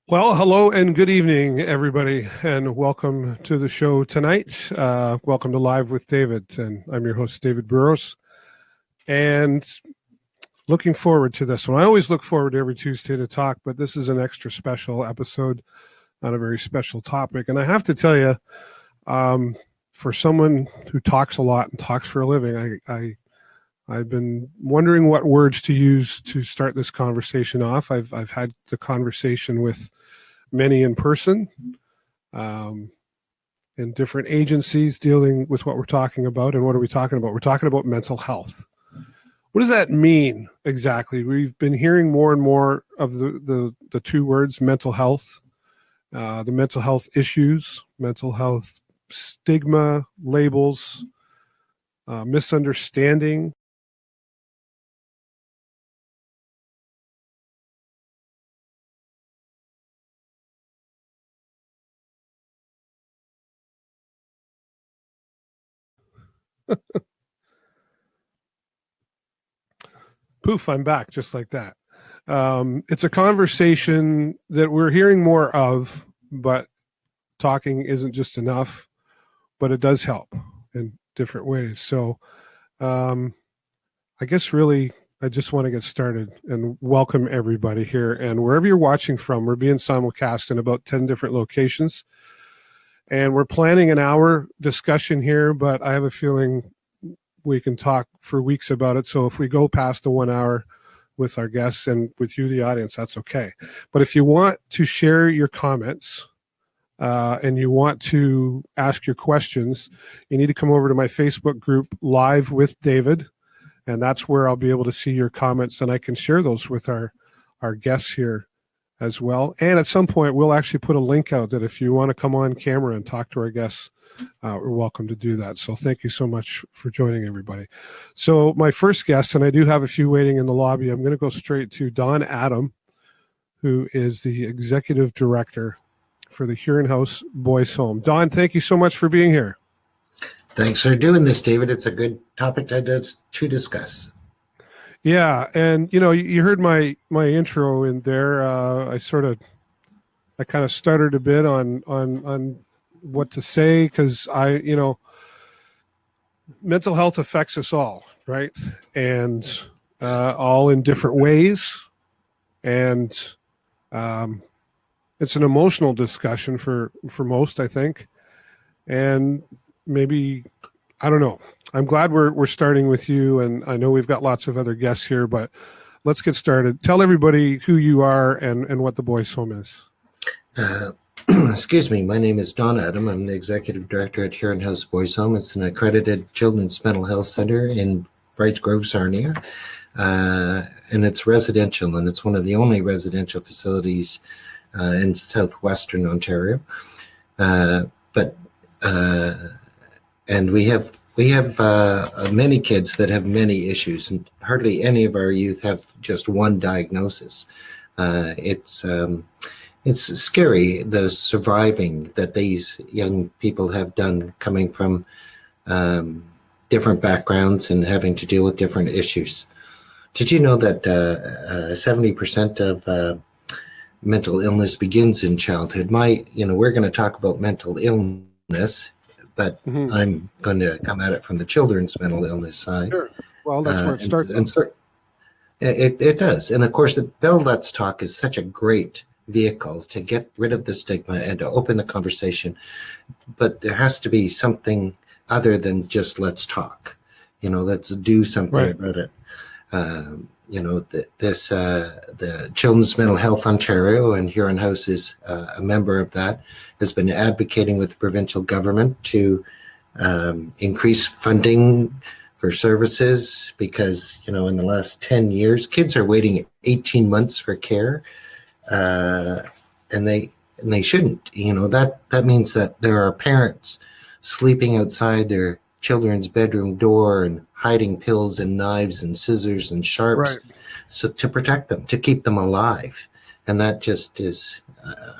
Well, hello and good evening, everybody, and welcome to the show tonight. Welcome to Live with David, and I'm your host, David Burrows, and looking forward to this one. I always look forward to every Tuesday to talk, but this is an extra special episode on a very special topic. And I have to tell you, for someone who talks a lot and talks for a living, I've been wondering what words to use to start this conversation off. I've had the conversation with many in person, in different agencies dealing with what we're talking about. And what are we talking about? We're talking about mental health. What does that mean exactly? We've been hearing more and more of the two words, mental health, the mental health issues, mental health stigma, labels, misunderstanding. Poof, I'm back just like that. It's a conversation that we're hearing more of, but talking isn't just enough, but it does help in different ways. So I guess really, I just want to get started and welcome everybody here. And wherever you're watching from, we're being simulcast in about 10 different locations. And we're planning an hour discussion here, but I have a feeling we can talk for weeks about it. So if we go past the 1 hour with our guests and with you, the audience, that's okay. But if you want to share your comments and you want to ask your questions, you need to come over to my Facebook group, Live with David. And that's where I'll be able to see your comments, and I can share those with our guests here as well. And at some point, we'll actually put a link out that if you want to come on camera and talk to our guests, we're welcome to do that. So thank you so much for joining, everybody. So my first guest, and I do have a few waiting in the lobby, I'm going to go straight to Don Adam, who is the executive director for the Huron House Boys Home. Don, thank you so much for being here. Thanks for doing this, David. It's a good topic to discuss. Yeah, and you heard my intro in there. I kind of stuttered a bit on what to say because mental health affects us all, right? And all in different ways. And it's an emotional discussion for most, I think. And maybe, I don't know. I'm glad we're starting with you, and I know we've got lots of other guests here, but let's get started. Tell everybody who you are and what the Boys Home is. Excuse me. My name is Don Adam. I'm the executive director at Huron House Boys Home. It's an accredited children's mental health center in Bright Grove, Sarnia, and it's residential, and it's one of the only residential facilities in southwestern Ontario. And we have many kids that have many issues, and hardly any of our youth have just one diagnosis. It's scary, the surviving that these young people have done, coming from different backgrounds and having to deal with different issues. Did you know that 70% of mental illness begins in childhood? We're going to talk about mental illness, but I'm going to come at it from the children's mental illness side. Sure. Well, that's where it starts. It does. And of course, the Bill Let's Talk is such a great vehicle to get rid of the stigma and to open the conversation. But there has to be something other than just let's talk. Let's do something about it. The Children's Mental Health Ontario, and Huron House is a member of that, has been advocating with the provincial government to increase funding for services because, in the last 10 years, kids are waiting 18 months for care, and they shouldn't. That means that there are parents sleeping outside their children's bedroom door and hiding pills and knives and scissors and sharps, so to protect them, to keep them alive. And that just is,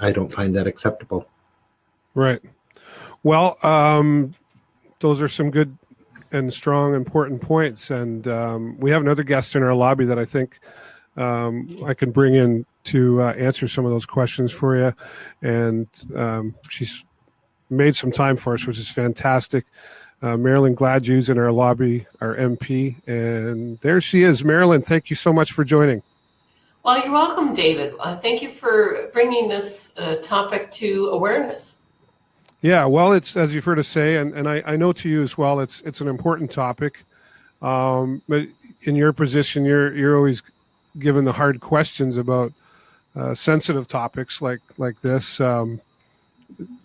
I don't find that acceptable. Right. Well, those are some good and strong, important points. And we have another guest in our lobby that I think I can bring in to answer some of those questions for you. And she's made some time for us, which is fantastic. Marilyn Gladhue's in our lobby, our MP. And there she is. Marilyn, thank you so much for joining. Well, you're welcome, David. Thank you for bringing this topic to awareness. Yeah, well, it's, as you've heard us say, and I know to you as well, it's an important topic. But in your position, you're always given the hard questions about sensitive topics like this.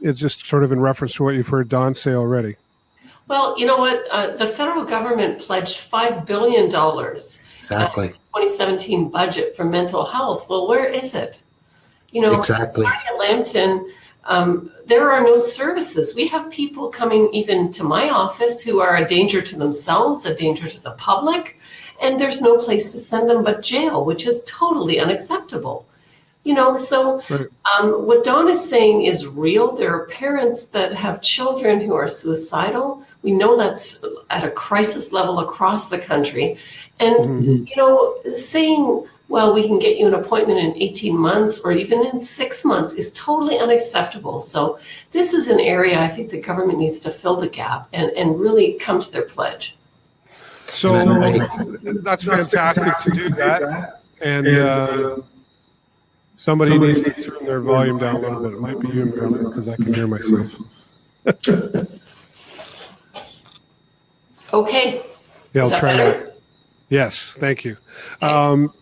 It's just sort of in reference to what you've heard Don say already. Well, you know what? The federal government pledged $5 billion Exactly. 2017 budget for mental health. Well, where is it? You know, Exactly. in Lambton, there are no services. We have people coming even to my office who are a danger to themselves, a danger to the public, and there's no place to send them but jail, which is totally unacceptable. You know, so Right. What Dawn is saying is real. There are parents that have children who are suicidal. We know that's at a crisis level across the country. And, Mhm. you know, saying, well, we can get you an appointment in 18 months or even in 6 months is totally unacceptable. So this is an area I think the government needs to fill the gap and really come to their pledge. So that's fantastic to do that. And somebody needs to turn their volume down a little bit. It might be you, Marilyn, because I can hear myself. Okay. Yeah, I'll Is that try better? that. Yes, thank you.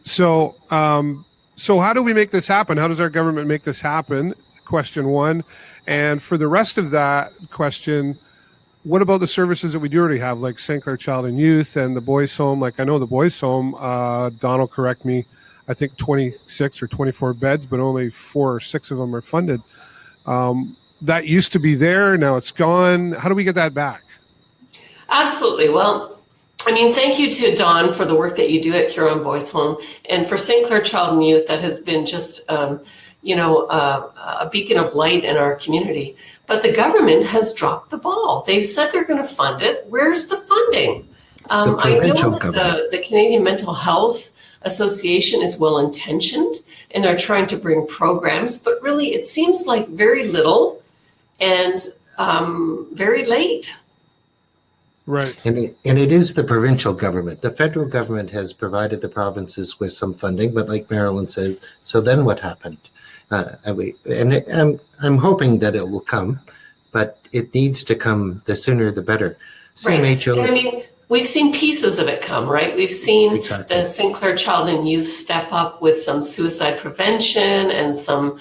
So how do we make this happen? How does our government make this happen? Question one. And for the rest of that question, what about the services that we do already have, like St. Clair Child and Youth and the Boys Home? Like I know the Boys Home, Don will correct me, I think 26 or 24 beds, but only 4 or 6 of them are funded. That used to be there. Now it's gone. How do we get that back? Absolutely. Well, I mean, thank you to Dawn for the work that you do at Huron Boys Home, and for St. Clair Child and Youth that has been just, a beacon of light in our community. But the government has dropped the ball. They've said they're going to fund it. Where's the funding? I know that the Canadian Mental Health Association is well-intentioned, and they're trying to bring programs, but really it seems like very little and very late. Right. And it is the provincial government. The federal government has provided the provinces with some funding, but like Marilyn said, so then what happened? I'm hoping that it will come, but it needs to come the sooner the better. CMHO. Right. I mean, we've seen pieces of it come, right? We've seen the St. Clair Child and Youth step up with some suicide prevention and some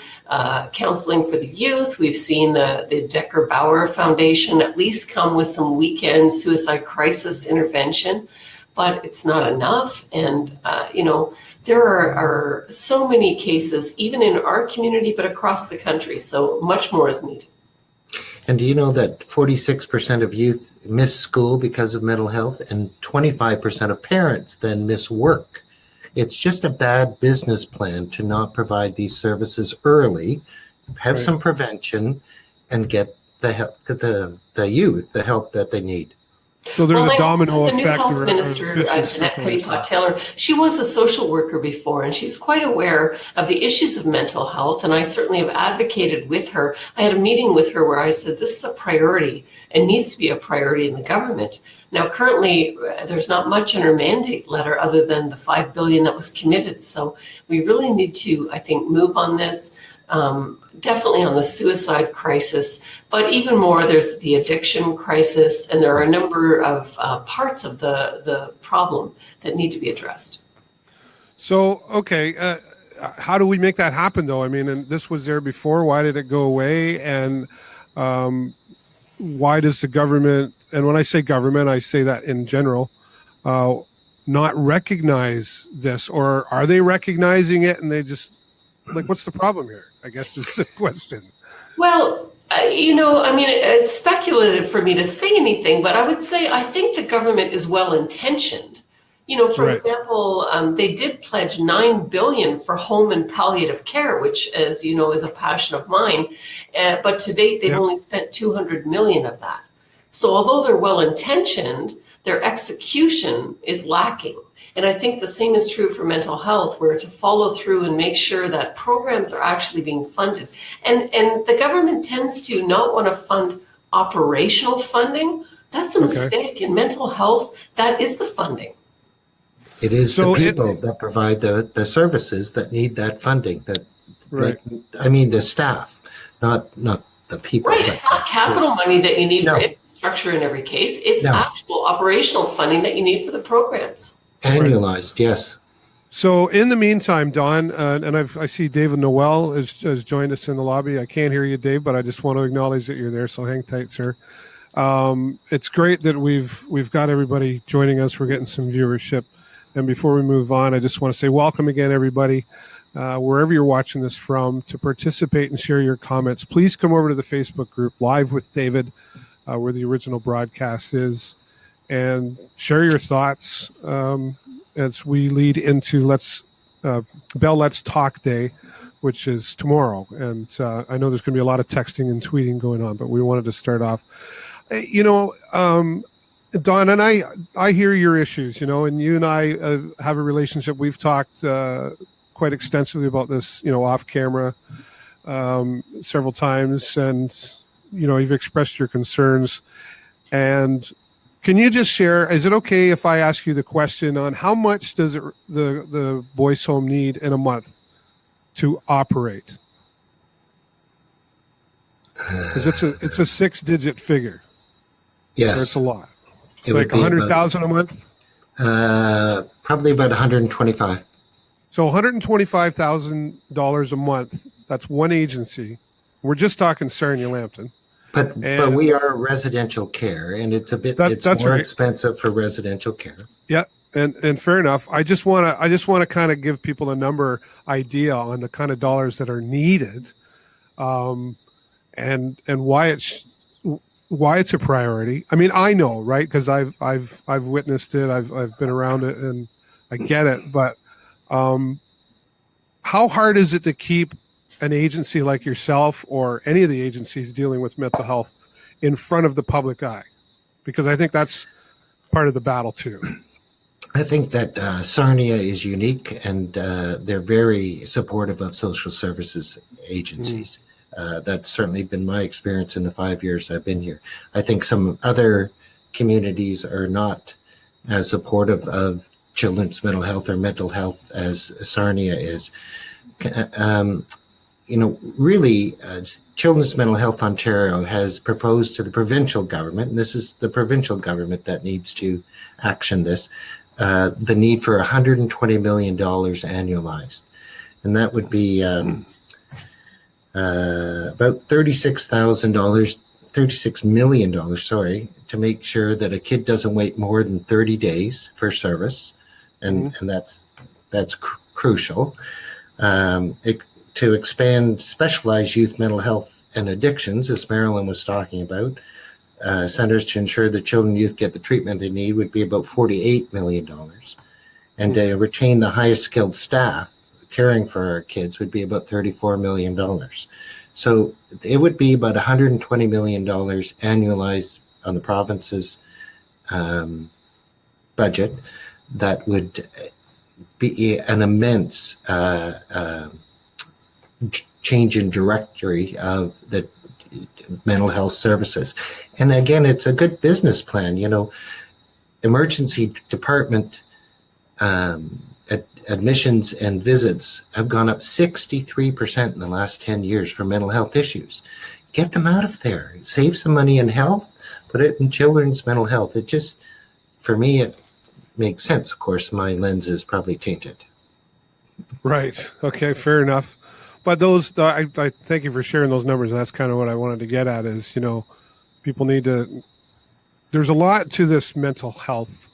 counseling for the youth. We've seen the Decker Bauer Foundation at least come with some weekend suicide crisis intervention, but it's not enough. And, there are so many cases, even in our community, but across the country. So much more is needed. And do you know that 46% of youth miss school because of mental health, and 25% of parents then miss work? It's just a bad business plan to not provide these services early, have some prevention, and get the help, the youth the help that they need. So there's a domino effect. The new health minister, Jeanette Petitpas-Taylor, she was a social worker before, and she's quite aware of the issues of mental health, and I certainly have advocated with her. I had a meeting with her where I said this is a priority and needs to be a priority in the government. Now, currently, there's not much in her mandate letter other than the $5 billion that was committed, so we really need to, I think, move on this. Definitely on the suicide crisis, but even more, there's the addiction crisis, and there are a number of parts of the problem that need to be addressed. So, okay, how do we make that happen, though? I mean, and this was there before. Why did it go away? And why does the government, and when I say government, I say that in general, not recognize this? Or are they recognizing it and they just, like, what's the problem here? I guess is the question. Well, it's speculative for me to say anything, but I would say I think the government is well-intentioned. For example, they did pledge $9 billion for home and palliative care, which, as you know, is a passion of mine. But to date, they've only spent $200 million of that. So although they're well-intentioned, their execution is lacking. And I think the same is true for mental health, where to follow through and make sure that programs are actually being funded. And the government tends to not want to fund operational funding. That's a mistake. In mental health, that is the funding. It is the people that provide the services that need that funding. That, right. The staff, not the people. Right. It's not capital money that you need for infrastructure in every case. It's actual operational funding that you need for the programs. Annualized, yes. So in the meantime, Don, and I see David Noel has joined us in the lobby. I can't hear you, Dave, but I just want to acknowledge that you're there. So hang tight, sir. It's great that we've got everybody joining us. We're getting some viewership. And before we move on, I just want to say welcome again, everybody, wherever you're watching this from. To participate and share your comments, please come over to the Facebook group, Live with David, where the original broadcast is, and share your thoughts as we lead into Bell Let's Talk Day, which is tomorrow. And I know there's going to be a lot of texting and tweeting going on, but we wanted to start off. Don, and I hear your issues, and you and I have a relationship. We've talked quite extensively about this, off camera several times, and, you've expressed your concerns. And can you just share, is it okay if I ask you the question on how much does the boys' home need in a month to operate? Because it's a 6-digit figure. Yes. It's a lot. It like 100,000 a month? Probably about 125. So $125,000 a month. That's one agency. We're just talking Sarnia Lambton. But we are residential care, and it's it's more expensive for residential care. Yeah, and fair enough. I just want to kind of give people a number idea on the kind of dollars that are needed, and why it's a priority. I mean, I know, right? Because I've witnessed it. I've been around it, and I get it. But how hard is it to keep an agency like yourself or any of the agencies dealing with mental health in front of the public eye? Because I think that's part of the battle too. I think that Sarnia is unique, and they're very supportive of social services agencies. That's certainly been my experience in the 5 years I've been here. I think some other communities are not as supportive of children's mental health or mental health as Sarnia is. Really, Children's Mental Health Ontario has proposed to the provincial government, and this is the provincial government that needs to action this, the need for $120 million annualized. And that would be about $36 million, to make sure that a kid doesn't wait more than 30 days for service. And that's crucial. To expand specialized youth mental health and addictions, as Marilyn was talking about, centers to ensure that children and youth get the treatment they need would be about $48 million. And to retain the highest skilled staff caring for our kids would be about $34 million. So it would be about $120 million annualized on the province's budget. That would be an immense change in directory of the mental health services. And again, it's a good business plan. Emergency department admissions and visits have gone up 63% in the last 10 years for mental health issues. Get them out of there. Save some money in health, put it in children's mental health. It just, for me, it makes sense. Of course, my lens is probably tainted. Right. Okay, fair enough. But those, I thank you for sharing those numbers. That's kind of what I wanted to get at is, people need to, there's a lot to this mental health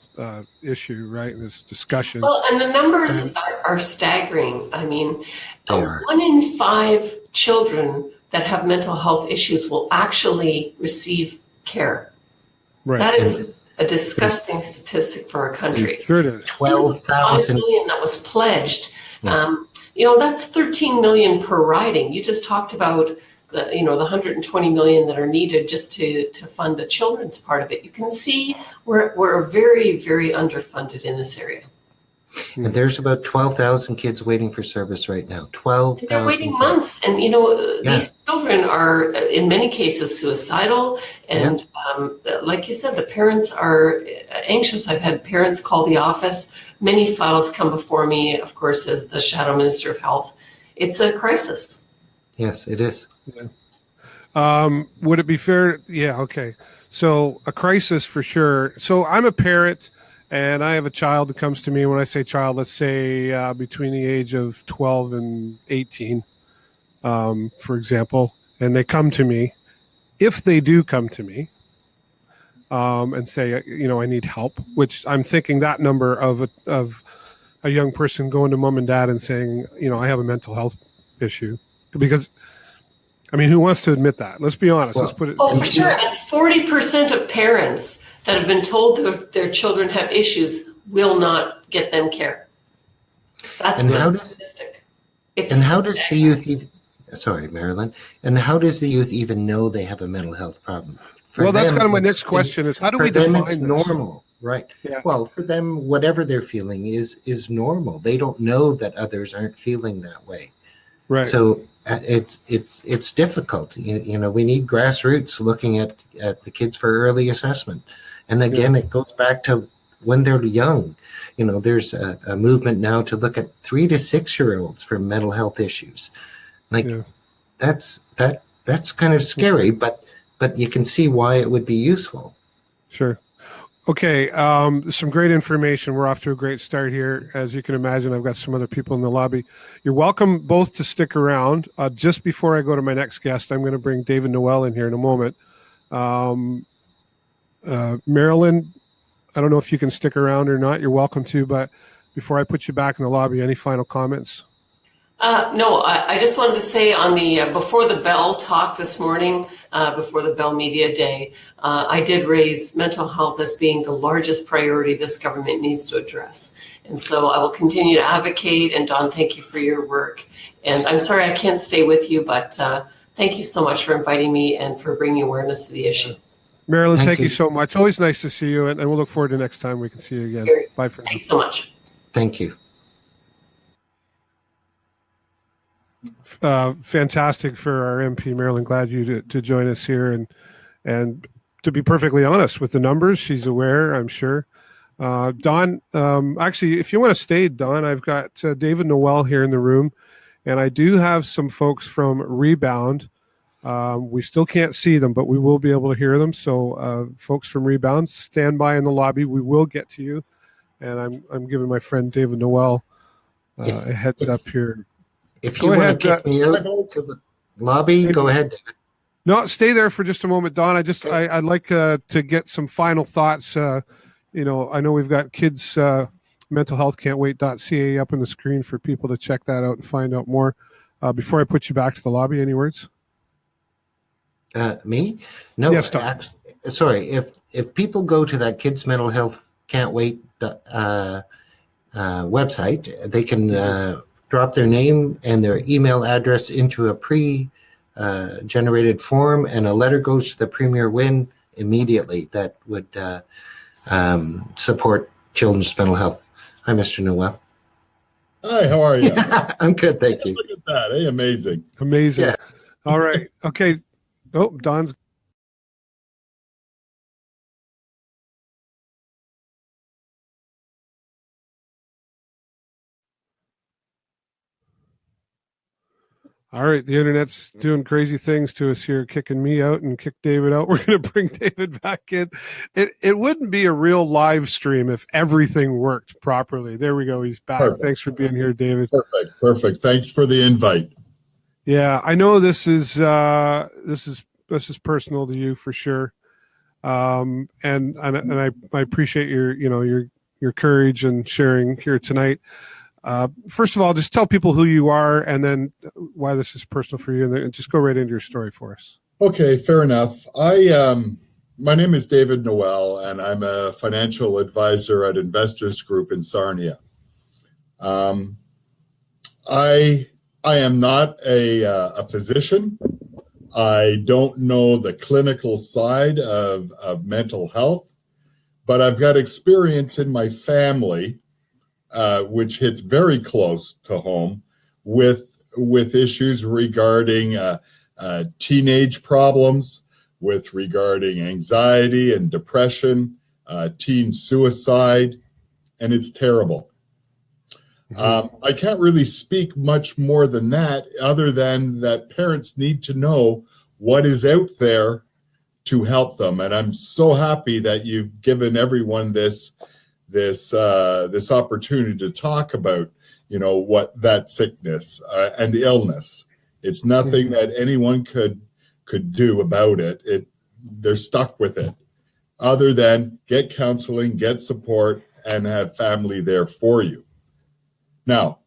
issue, right? This discussion. Well, and the numbers are staggering. I mean, 1 in 5 children that have mental health issues will actually receive care. Right. That is a disgusting statistic for our country. Sure it is. 12,000 million that was pledged. That's 13 million per riding. You just talked about the 120 million that are needed just to fund the children's part of it. You can see we're very, very underfunded in this area. And there's about 12,000 kids waiting for service right now. 12,000 They're waiting kids. months. And, these children are, in many cases, suicidal. And like you said, the parents are anxious. I've had parents call the office. Many files come before me, of course, as the Shadow Minister of Health. It's a crisis. Yes, it is. Yeah. Would it be fair? Yeah. Okay. So a crisis for sure. So I'm a parent and I have a child that comes to me. When I say child, let's say between the age of 12 and 18, for example, and they come to me. If they do come to me and say, I need help, which I'm thinking that number of a young person going to mom and dad and saying, I have a mental health issue, because who wants to admit that? Let's be honest. Well, Let's put it. Oh, for sure. And 40% of parents that have been told their children have issues will not get them care. That's the statistic. And how does the youth even, sorry, Marilyn, and how does the youth even know they have a mental health problem? Well, that's kind of my next question is, how do we define it's this? Normal, right? Yeah. Well, for them, whatever they're feeling is normal. They don't know that others aren't feeling that way. Right. So it's difficult. We need grassroots looking at the kids for early assessment. And again, it goes back to when they're young. There's a movement now to look at 3 to 6 year olds for mental health issues. That's kind of scary, but you can see why it would be useful. Sure. Okay. Some great information. We're off to a great start here. As you can imagine, I've got some other people in the lobby. You're welcome both to stick around. Just before I go to my next guest, I'm going to bring David Noel in here in a moment. Marilyn, I don't know if you can stick around or not. You're welcome to, but before I put you back in the lobby, any final comments? No, I just wanted to say on the Before the Bell talk this morning, before the Bell Media Day, I did raise mental health as being the largest priority this government needs to address. And so I will continue to advocate. And Don, thank you for your work. And I'm sorry I can't stay with you, but thank you so much for inviting me and for bringing awareness to the issue. Marilyn, thank you so much. Always nice to see you, and we'll look forward to next time we can see you again. Bye for now. Thanks so much. Thank you. Fantastic for our MP, Marilyn. Glad you to join us here, and to be perfectly honest with the numbers, she's aware, I'm sure. Don, actually, if you want to stay, Don, I've got David Noel here in the room, and I do have some folks from Rebound. We still can't see them, but we will be able to hear them. So, folks from Rebound, stand by in the lobby. We will get to you, and I'm giving my friend David Noel a heads up here. If you want to kick me out to the lobby, go ahead, David. No, stay there for just a moment, Don. I'd like to get some final thoughts. I know we've got kids mentalhealthcan'twait.ca up on the screen for people to check that out and find out more. Before I put you back to the lobby, any words? Me? No. Yes, Don. Sorry. If people go to that Kids Mental Health Can't Wait website, they can drop their name and their email address into a pre-generated form, and a letter goes to the Premier Wynne immediately that would support children's mental health. Hi, Mr. Noel. Hi, how are you? I'm good, thank you. Look at that, amazing. Amazing. Yeah. All right. Okay. Oh, Don's. All right, the internet's doing crazy things to us here, kicking me out and kick David out. We're going to bring David back in. It wouldn't be a real live stream if everything worked properly. There we go. He's back. Perfect. Thanks for being here, David. Perfect. Thanks for the invite. Yeah, I know this is personal to you for sure, and I appreciate your courage and sharing here tonight. First of all, just tell people who you are and then why this is personal for you, and then just go right into your story for us. Okay, fair enough. My name is David Noel, and I'm a financial advisor at Investors Group in Sarnia. I am not a physician. I don't know the clinical side of mental health, but I've got experience in my family which hits very close to home with issues regarding teenage problems, with regarding anxiety and depression, teen suicide, and it's terrible. I can't really speak much more than that, other than that parents need to know what is out there to help them. And I'm so happy that you've given everyone this opportunity to talk about, what that sickness and illness. It's nothing that anyone could do about it. They're stuck with it, other than get counseling, get support, and have family there for you. Now,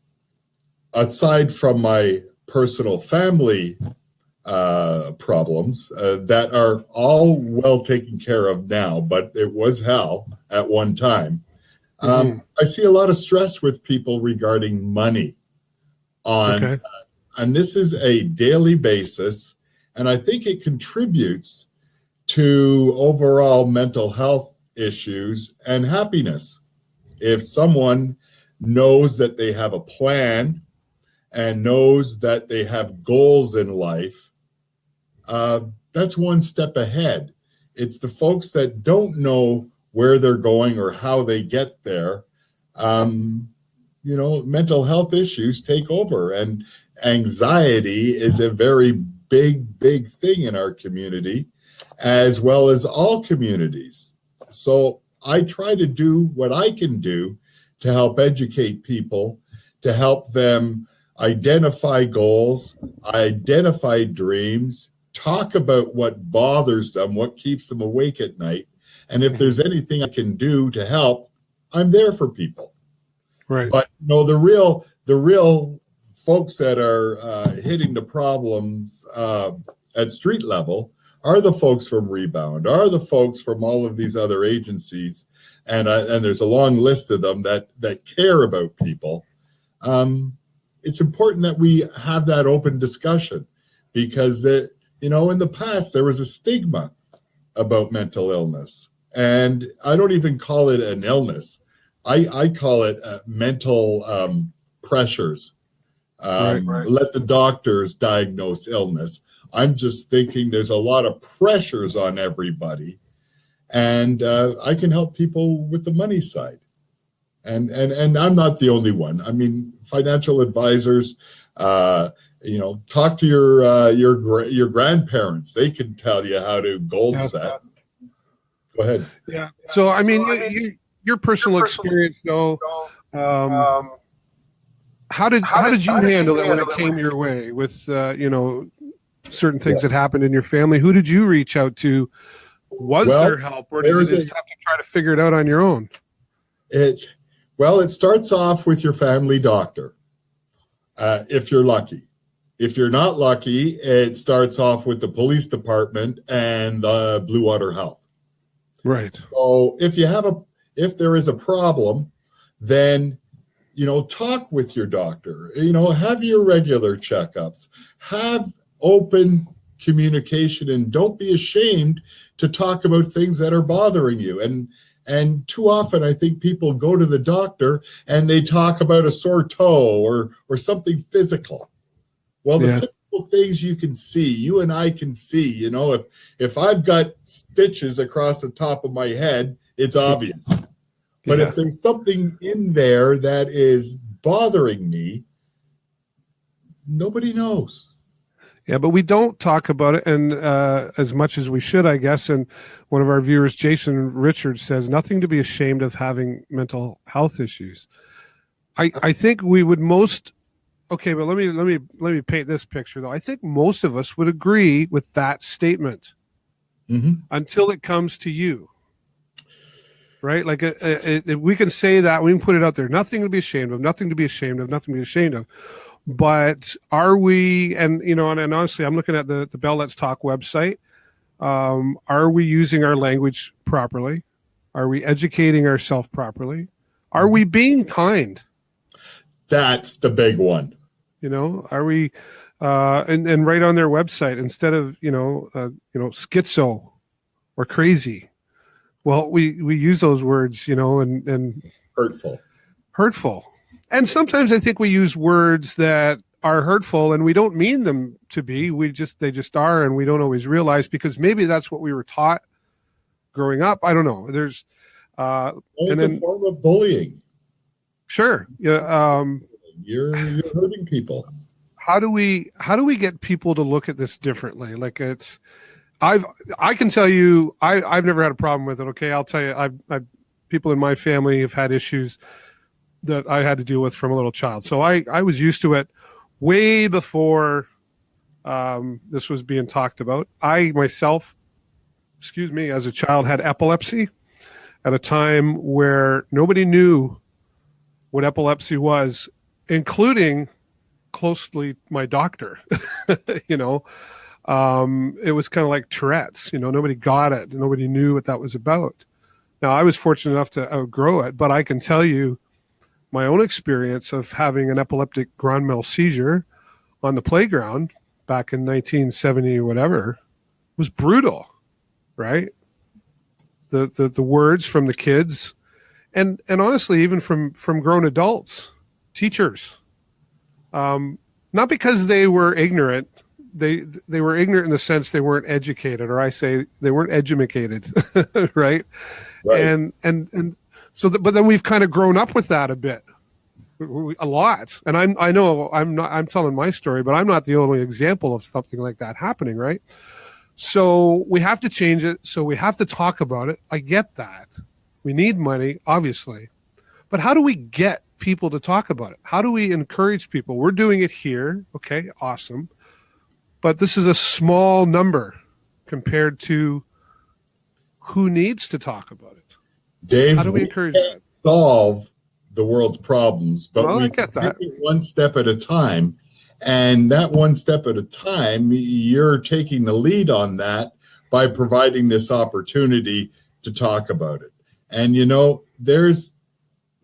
aside from my personal family problems that are all well taken care of now, but it was hell at one time. I see a lot of stress with people regarding money and this is a daily basis, and I think it contributes to overall mental health issues and happiness. If someone knows that they have a plan and knows that they have goals in life, that's one step ahead. It's the folks that don't know where they're going or how they get there. Mental health issues take over, and anxiety is a very big thing in our community, as well as all communities. So I try to do what I can do to help educate people, to help them identify goals, identify dreams, talk about what bothers them, what keeps them awake at night. And if there's anything I can do to help, I'm there for people. Right. But the real folks that are hitting the problems at street level are the folks from Rebound, are the folks from all of these other agencies, and there's a long list of them that care about people. It's important that we have that open discussion, because in the past there was a stigma about mental illness, and I don't even call it an illness. I call it mental pressures. Let the doctors diagnose illness. I'm just thinking there's a lot of pressures on everybody, and I can help people with the money side. And I'm not the only one. I mean, financial advisors, talk to your grandparents. They can tell you how to goal set. Go ahead. Yeah. So, I mean, your personal experience, though, how did you handle it when it came your way with, certain things that happened in your family? Who did you reach out to? Was there help, or did you just have to try to figure it out on your own? It starts off with your family doctor, if you're lucky. If you're not lucky, it starts off with the police department and Blue Water Health. Right. So if there is a problem, then talk with your doctor. Have your regular checkups. Have open communication, and don't be ashamed to talk about things that are bothering you. And too often, I think people go to the doctor and they talk about a sore toe or something physical. Well, the physical things you can see, you and I can see. If I've got stitches across the top of my head, it's obvious. But if there's something in there that is bothering me, nobody knows. Yeah, but we don't talk about it, and as much as we should, I guess. And one of our viewers, Jason Richards, says nothing to be ashamed of having mental health issues. I think we would most. Okay, but let me paint this picture, though. I think most of us would agree with that statement until it comes to you, right? Like we can say that, we can put it out there. Nothing to be ashamed of. Nothing to be ashamed of. Nothing to be ashamed of. But are we, and honestly, I'm looking at the Bell Let's Talk website. Are we using our language properly? Are we educating ourselves properly? Are we being kind? That's the big one. Are we, and right on their website, instead of, schizo or crazy. Well, we use those words, and hurtful. hurtful. And sometimes I think we use words that are hurtful and we don't mean them to be. They just are, and we don't always realize, because maybe that's what we were taught growing up. I don't know. There's it's a form of bullying. Sure. Yeah. You're hurting people. How do we get people to look at this differently? Like, I can tell you, I've never had a problem with it. Okay. I'll tell you, I've people in my family have had issues that I had to deal with from a little child. So I was used to it way before this was being talked about. I myself, as a child, had epilepsy at a time where nobody knew what epilepsy was, including closely my doctor. It was kind of like Tourette's. Nobody got it. Nobody knew what that was about. Now, I was fortunate enough to outgrow it, but I can tell you my own experience of having an epileptic grand mal seizure on the playground back in 1970 whatever was brutal, right? The words from the kids, and honestly, even from grown adults, teachers, not because they were ignorant. They were ignorant in the sense they weren't educated, or I say they weren't edumacated, right? And so, but then we've kind of grown up with that a lot. And I know I'm telling my story, but I'm not the only example of something like that happening, right? So we have to change it. So we have to talk about it. I get that. We need money, obviously, but how do we get people to talk about it? How do we encourage people? We're doing it here. Okay, awesome. But this is a small number compared to who needs to talk about it. Dave, how do we encourage that? Solve the world's problems, but I get that. One step at a time. And that one step at a time, you're taking the lead on that by providing this opportunity to talk about it. And, there's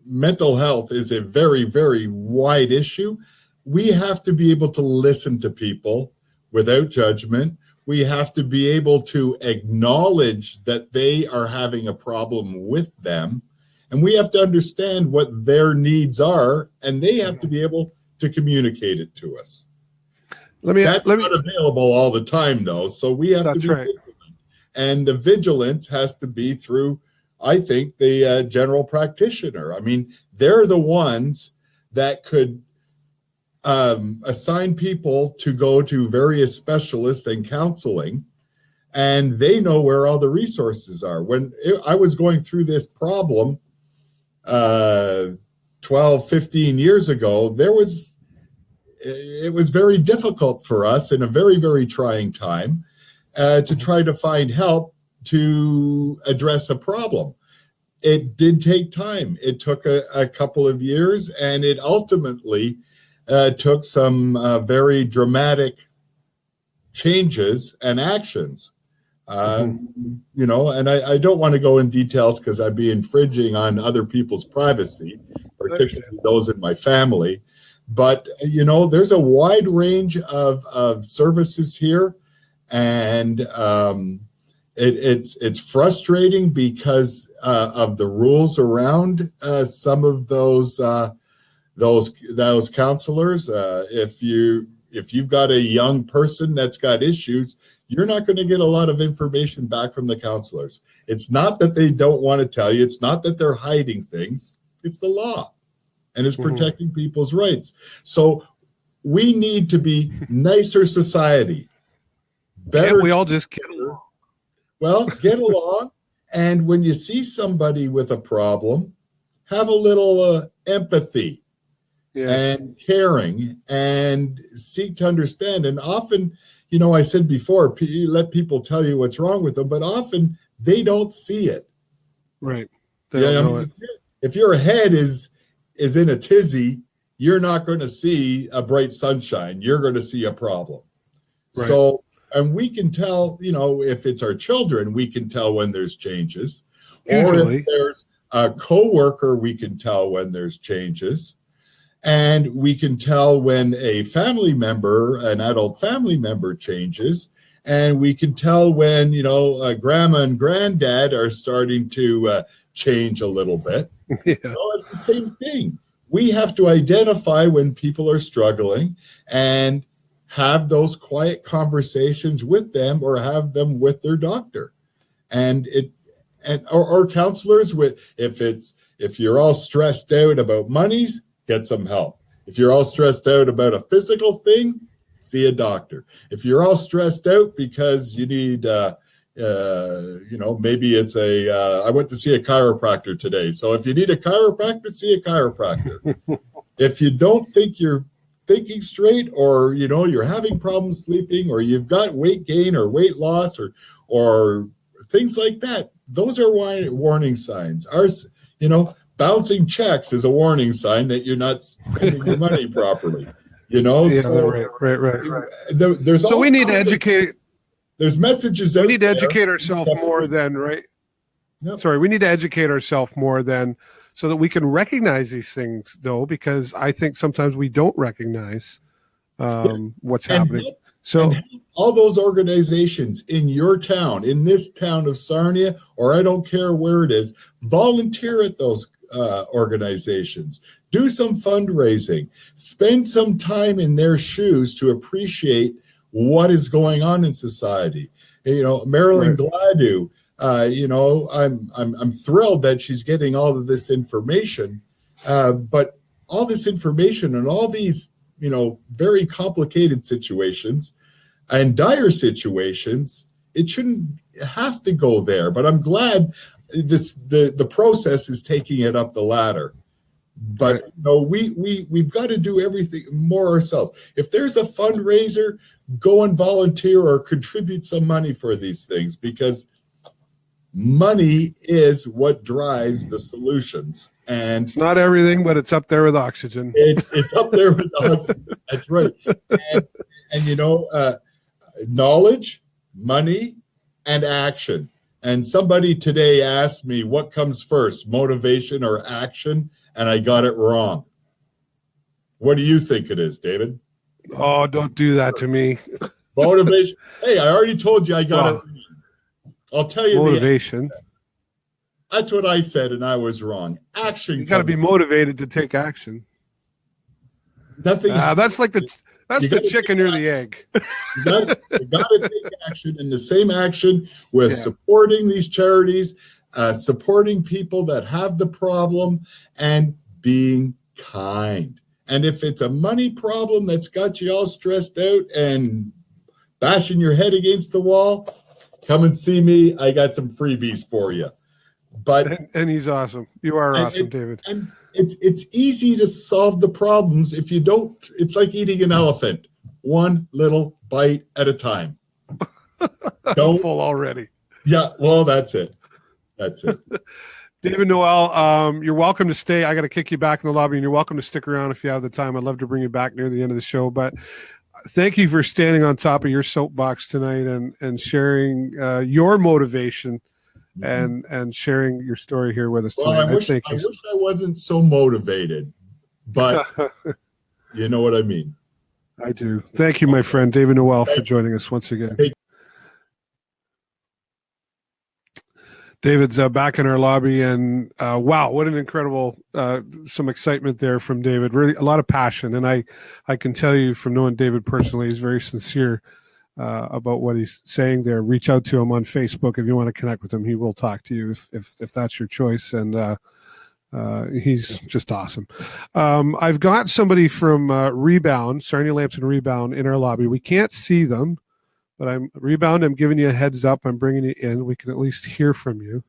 mental health is a very, very wide issue. We have to be able to listen to people without judgment. We have to be able to acknowledge that they are having a problem with them. And we have to understand what their needs are, and they have to be able to communicate it to us. That's not available all the time, though. So we have to be vigilant. And the vigilance has to be through, I think, the general practitioner. I mean, they're the ones that could assign people to go to various specialists and counseling, and they know where all the resources are. When I was going through this problem 12, 15 years ago, it was very difficult for us in a very, very trying time to try to find help to address a problem. It did take time. It took a couple of years, and it ultimately took some very dramatic changes and actions. And I don't want to go in details because I'd be infringing on other people's privacy, particularly those in my family. But, there's a wide range of services here. And it's frustrating because of the rules around some of those counselors. If you've got a young person that's got issues, you're not going to get a lot of information back from the counselors. It's not that they don't want to tell you. It's not that they're hiding things. It's the law, and it's protecting people's rights. So we need to be nicer society. Better. Can't we all just get along? Well, get along. And when you see somebody with a problem, have a little empathy. Yeah. And caring, and seek to understand. And often, I said before, let people tell you what's wrong with them, but often they don't see it. Right. If your head is in a tizzy, you're not going to see a bright sunshine. You're going to see a problem. Right. So, and we can tell, if it's our children, we can tell when there's changes. Usually. Or if there's a coworker, we can tell when there's changes. And we can tell when a family member, an adult family member, changes. And we can tell when, grandma and granddad are starting to change a little bit. Yeah. It's the same thing. we have to identify when people are struggling and have those quiet conversations with them, or have them with their doctor. And or counselors, with if you're all stressed out about monies, get some help. If you're all stressed out about a physical thing, see a doctor. If you're all stressed out because you need maybe it's I went to see a chiropractor today. So if you need a chiropractor, see a chiropractor. If you don't think you're thinking straight, or you're having problems sleeping, or you've got weight gain or weight loss, or things like that, those are warning signs. Bouncing checks is a warning sign that you're not spending your money properly. Yeah, So right. There's so we need to educate. There's messages. We need to educate ourselves more than, right? Yep. Sorry, we need to educate ourselves more than, so that we can recognize these things, though, because I think sometimes we don't recognize what's happening. And all those organizations in your town, in this town of Sarnia, or I don't care where it is, volunteer at those organizations. Do some fundraising. Spend some time in their shoes to appreciate what is going on in society. Marilyn Gladu, I'm thrilled that she's getting all of this information, but all this information and all these very complicated situations and dire situations, it shouldn't have to go there. But I'm glad the process is taking it up the ladder. But we've got to do everything more ourselves. If there's a fundraiser, go and volunteer or contribute some money for these things, because money is what drives the solutions. And it's not everything, but it's up there with oxygen. It's up there with oxygen. That's right. And knowledge, money, and action. And somebody today asked me, what comes first, motivation or action? And I got it wrong. What do you think it is, David? Oh, don't do that to me. Motivation. Hey, I already told you I got it. I'll tell you motivation. That's what I said, and I was wrong. Action. You got to be motivated to take action. Nothing. That's the chicken or the egg. You got to take action, and the same action with supporting these charities, supporting people that have the problem, and being kind. And if it's a money problem that's got you all stressed out and bashing your head against the wall, come and see me. I got some freebies for you. And he's awesome. You are awesome, David. And it's easy to solve the problems if you don't. It's like eating an elephant, one little bite at a time. Don't full already. Yeah, well, that's it. David Noel, you're welcome to stay. I got to kick you back in the lobby, and you're welcome to stick around if you have the time. I'd love to bring you back near the end of the show. But thank you for standing on top of your soapbox tonight and sharing your motivation and sharing your story here with us tonight. Well, I wish I wasn't so motivated, but you know what I mean. I do. Thank you, my friend, David Noel, for joining us once again. David's back in our lobby, and wow, what an incredible, some excitement there from David. Really, a lot of passion, and I can tell you from knowing David personally, he's very sincere about what he's saying there. Reach out to him on Facebook if you want to connect with him. He will talk to you if that's your choice, and he's just awesome. I've got somebody from Rebound, Sarnia Lamps and Rebound, in our lobby. We can't see them. But I'm giving you a heads up. I'm bringing you in. We can at least hear from you.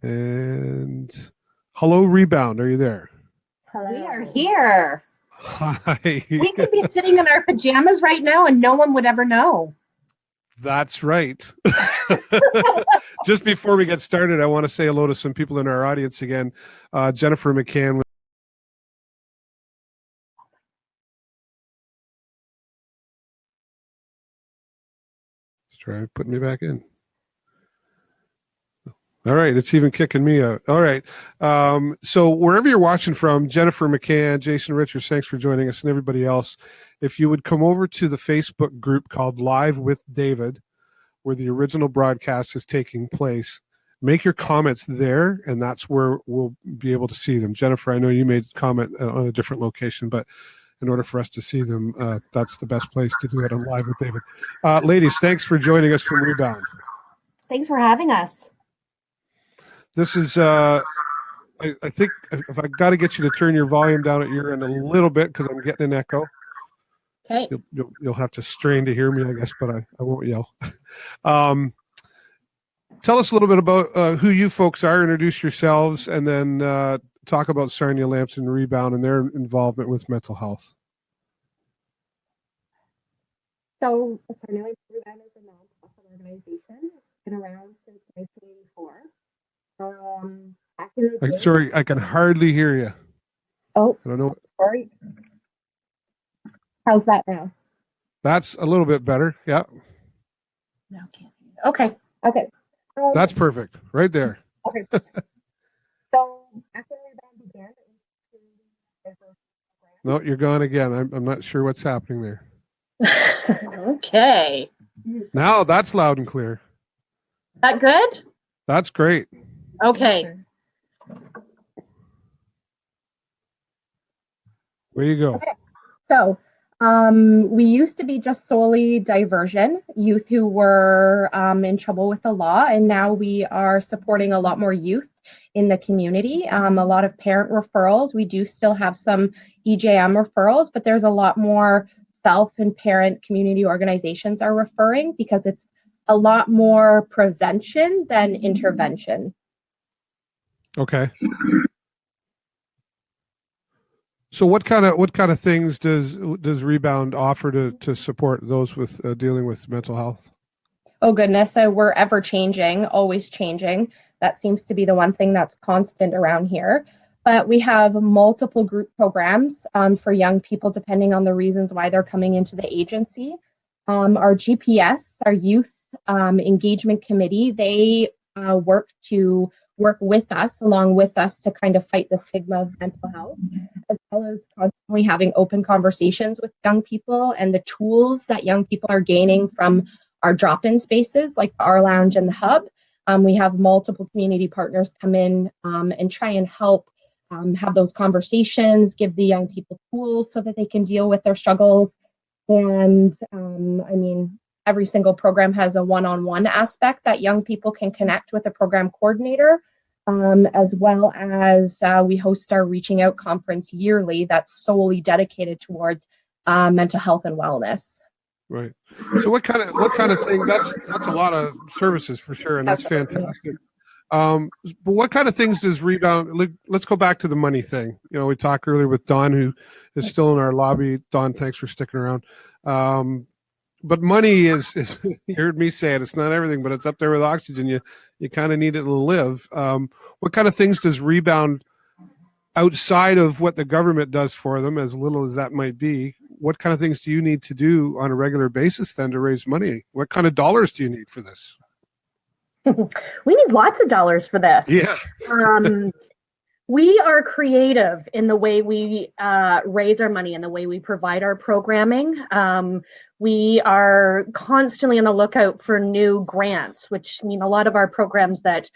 And hello, Rebound. Are you there? Hello. We are here. Hi. We could be sitting in our pajamas right now and no one would ever know. That's right. Just before we get started, I want to say hello to some people in our audience again. Jennifer McCann. Try putting me back in. All right, it's even kicking me out. All right. So wherever you're watching from, Jennifer McCann, Jason Richards, thanks for joining us, and everybody else. If you would come over to the Facebook group called Live with David, where the original broadcast is taking place, make your comments there, and that's where we'll be able to see them. Jennifer, I know you made a comment on a different location, but in order for us to see them, that's the best place to do it on Live with David. Ladies, thanks for joining us from Rebound. Thanks for having us. This is, I think, if I got to get you to turn your volume down at your end a little bit because I'm getting an echo. Okay. You'll have to strain to hear me, I guess, but I won't yell. Tell us a little bit about who you folks are, introduce yourselves, and then talk about Sarnia Lamson Rebound and their involvement with mental health. So Sarnia Lamson Rebound is a nonprofit organization. It's been around since 1984. Back in the day, Sorry, I can hardly hear you. Oh, I don't know. sorry. How's that now? That's a little bit better. Yeah. No, can't hear you. Okay. Okay. That's perfect. Right there. Okay. So after Rebound began, No, you're gone again. I'm not sure what's happening there. Okay. Now that's loud and clear. That good? That's great. Okay. Where you go. Okay. So we used to be just solely diversion, youth who were in trouble with the law, and now we are supporting a lot more youth in the community. A lot of parent referrals. We do still have some EJM referrals, but there's a lot more self and parent community organizations are referring because it's a lot more prevention than intervention. Okay. So what kind of things does Rebound offer to support those with dealing with mental health? Oh goodness, so we're ever changing, always changing. That seems to be the one thing that's constant around here. But we have multiple group programs for young people, depending on the reasons why they're coming into the agency. Our GPS, our Youth Engagement Committee, they work with us, along with us, to kind of fight the stigma of mental health, as well as constantly having open conversations with young people and the tools that young people are gaining from our drop-in spaces like our lounge and the hub. We have multiple community partners come in and try and help have those conversations, give the young people tools so that they can deal with their struggles. And I mean, every single program has a one-on-one aspect that young people can connect with a program coordinator, as well as we host our Reaching Out conference yearly that's solely dedicated towards mental health and wellness. Right. So what kind of thing? That's a lot of services for sure, and that's fantastic. But what kind of things does Rebound? Let's go back to the money thing. You know, we talked earlier with Don, who is still in our lobby. Don, thanks for sticking around. But money is you heard me say it. It's not everything, but it's up there with oxygen. You kind of need it to live. What kind of things does Rebound, outside of what the government does for them, as little as that might be? What kind of things do you need to do on a regular basis then to raise money? What kind of dollars do you need for this? We need lots of dollars for this. Yeah. We are creative in the way we raise our money and the way we provide our programming. We are constantly on the lookout for new grants, which mean a lot of our programs that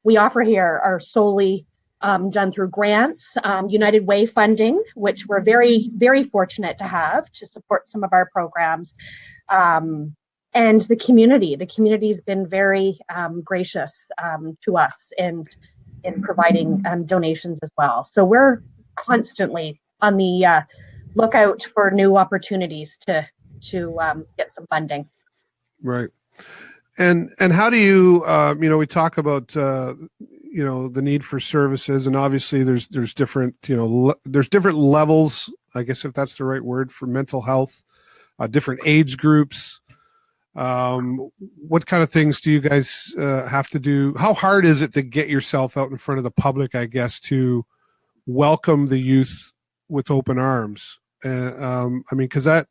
we offer here are solely done through grants, United Way funding, which we're very, very fortunate to have to support some of our programs. And the community's been very gracious to us and in providing donations as well. So we're constantly on the lookout for new opportunities to get some funding. Right. And how do you, we talk about, the need for services, and obviously there's different, there's different levels, I guess, if that's the right word, for mental health, different age groups. What kind of things do you guys have to do? How hard is it to get yourself out in front of the public, I guess, to welcome the youth with open arms? Because that,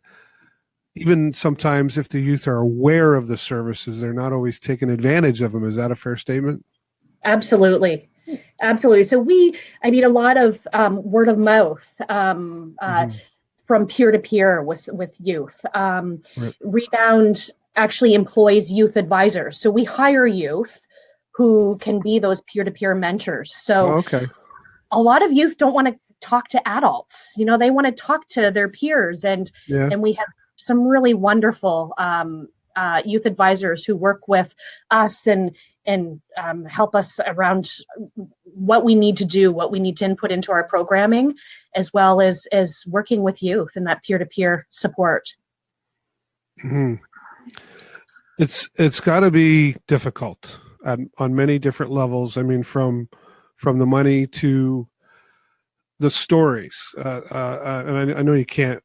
even sometimes if the youth are aware of the services, they're not always taking advantage of them. Is that a fair statement? Absolutely. So a lot of word of mouth from peer to peer with youth. Right. Rebound actually employs youth advisors. So we hire youth who can be those peer-to-peer mentors. So Okay. a lot of youth don't want to talk to adults. They want to talk to their peers, and Yeah. we have some really wonderful youth advisors who work with us and help us around what we need to do, what we need to input into our programming, as well as working with youth and that peer-to-peer support. Mm-hmm. It's got to be difficult on many different levels. I mean, from the money to the stories, and I know you can't,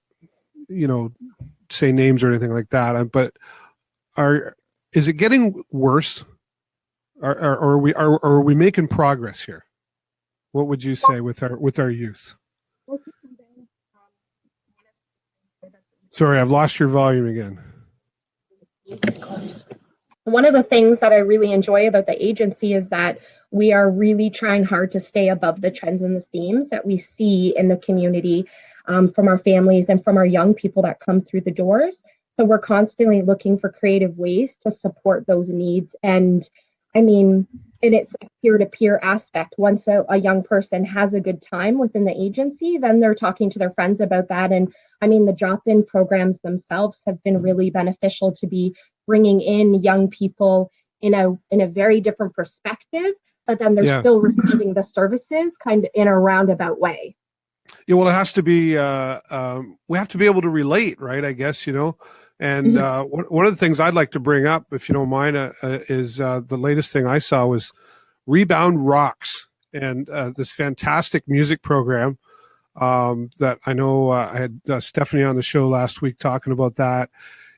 say names or anything like that. But is it getting worse? Are we making progress here? What would you say with our youth? Sorry, I've lost your volume again. One of the things that I really enjoy about the agency is that we are really trying hard to stay above the trends and the themes that we see in the community, from our families and from our young people that come through the doors. So we're constantly looking for creative ways to support those needs. And I mean, and it's a peer-to-peer aspect. Once a young person has a good time within the agency, then they're talking to their friends about that. And I mean, the drop-in programs themselves have been really beneficial to be bringing in young people in a very different perspective, but then they're still receiving the services kind of in a roundabout way. Yeah, well, it has to be. We have to be able to relate, right? I guess And one of the things I'd like to bring up, if you don't mind, is the latest thing I saw was Rebound Rocks, and this fantastic music program that I know I had Stephanie on the show last week talking about that.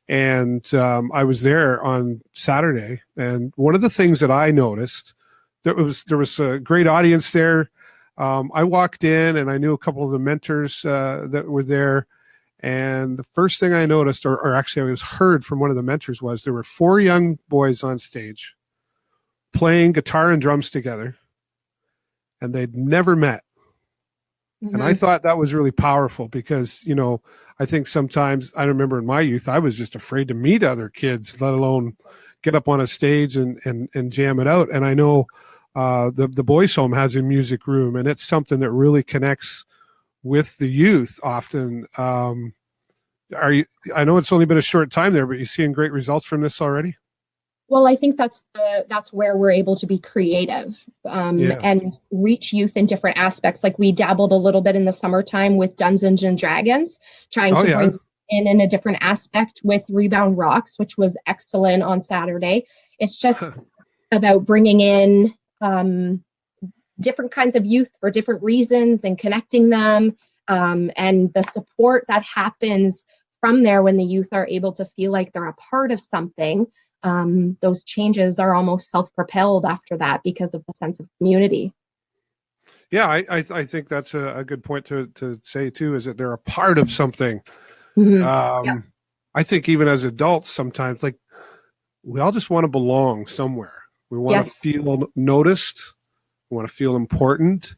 And I was there on Saturday, and one of the things that I noticed, there was a great audience there. I walked in, and I knew a couple of the mentors that were there. And the first thing I noticed, or actually I was heard from one of the mentors, was there were 4 young boys on stage playing guitar and drums together, and they'd never met. And I thought that was really powerful because, I think sometimes, I remember in my youth, I was just afraid to meet other kids, let alone get up on a stage and jam it out. And I know the Boys Home has a music room, and it's something that really connects with the youth often. I know it's only been a short time there, but you're seeing great results from this already? Well, I think that's where we're able to be creative and reach youth in different aspects. Like we dabbled a little bit in the summertime with Dungeons and Dragons, trying to bring in a different aspect with Rebound Rocks, which was excellent on Saturday. It's just about bringing in different kinds of youth for different reasons and connecting them, and the support that happens from there when the youth are able to feel like they're a part of something. Those changes are almost self-propelled after that because of the sense of community. Yeah, I think that's a good point to say too, is that they're a part of something. I think even as adults, sometimes, like, we all just want to belong somewhere. We want to feel noticed. We want to feel important.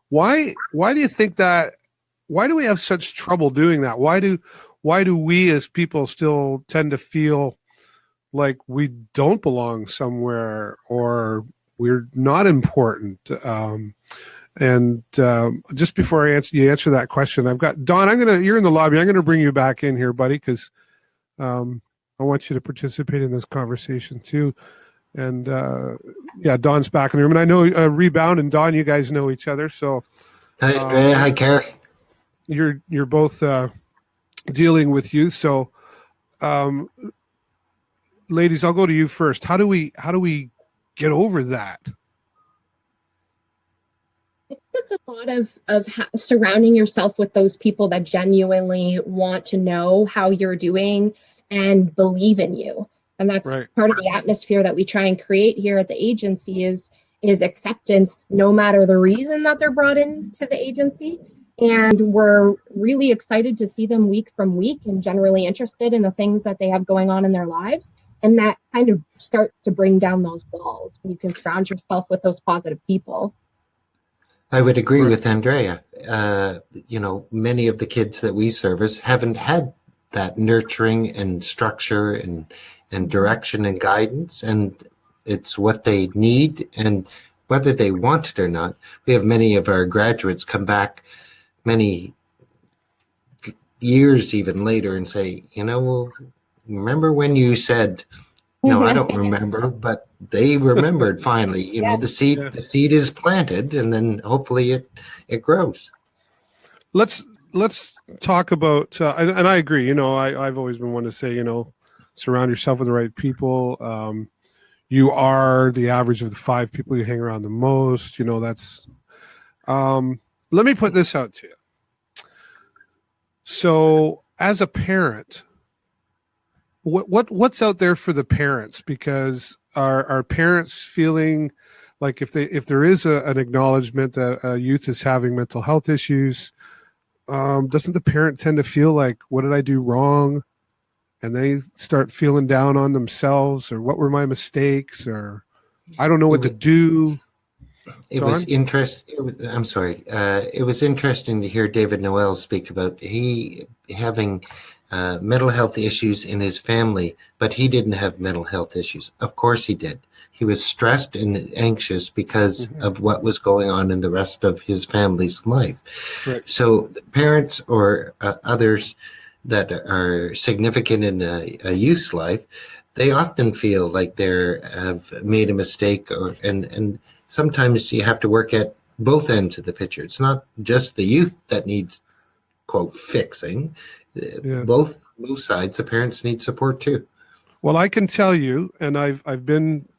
Why do you think that? Why do we have such trouble doing that? Why do we as people still tend to feel like we don't belong somewhere or we're not important? Just before you answer that question, I've got Don. You're in the lobby. I'm gonna bring you back in here, buddy, because I want you to participate in this conversation too. And Don's back in the room, and I know Rebound and Don, you guys know each other, so hi, Carrie. You're both dealing with youth, so ladies, I'll go to you first. How do we get over that? It's a lot of surrounding yourself with those people that genuinely want to know how you're doing and believe in you. And that's part of the atmosphere that we try and create here at the agency is acceptance, no matter the reason that they're brought into the agency. And we're really excited to see them week from week and generally interested in the things that they have going on in their lives. And that kind of start to bring down those walls. You can surround yourself with those positive people. I would agree with Andrea. Many of the kids that we service haven't had that nurturing and structure and direction and guidance. And it's what they need, and whether they want it or not. We have many of our graduates come back many years even later and say, well, remember when you said, no, I don't remember, but they remembered finally. Yeah. The seed is planted, and then hopefully it grows. Let's talk about and I agree. I've always been one to say, surround yourself with the right people. You are the average of the 5 people you hang around the most. That's. Let me put this out to you. So, as a parent, what's out there for the parents? Because are parents feeling like if there is an acknowledgement that a youth is having mental health issues, doesn't the parent tend to feel like, what did I do wrong? And they start feeling down on themselves, or what were my mistakes, or I don't know what to do. It was interesting. I'm sorry. It was interesting to hear David Noel speak about he having mental health issues in his family, but he didn't have mental health issues. Of course he did. He was stressed and anxious because of what was going on in the rest of his family's life. Right. So parents or others that are significant in a youth's life, they often feel like they have made a mistake, and sometimes you have to work at both ends of the picture. It's not just the youth that needs, quote, fixing. Yeah. Both sides, the parents need support too. Well, I can tell you, and I've been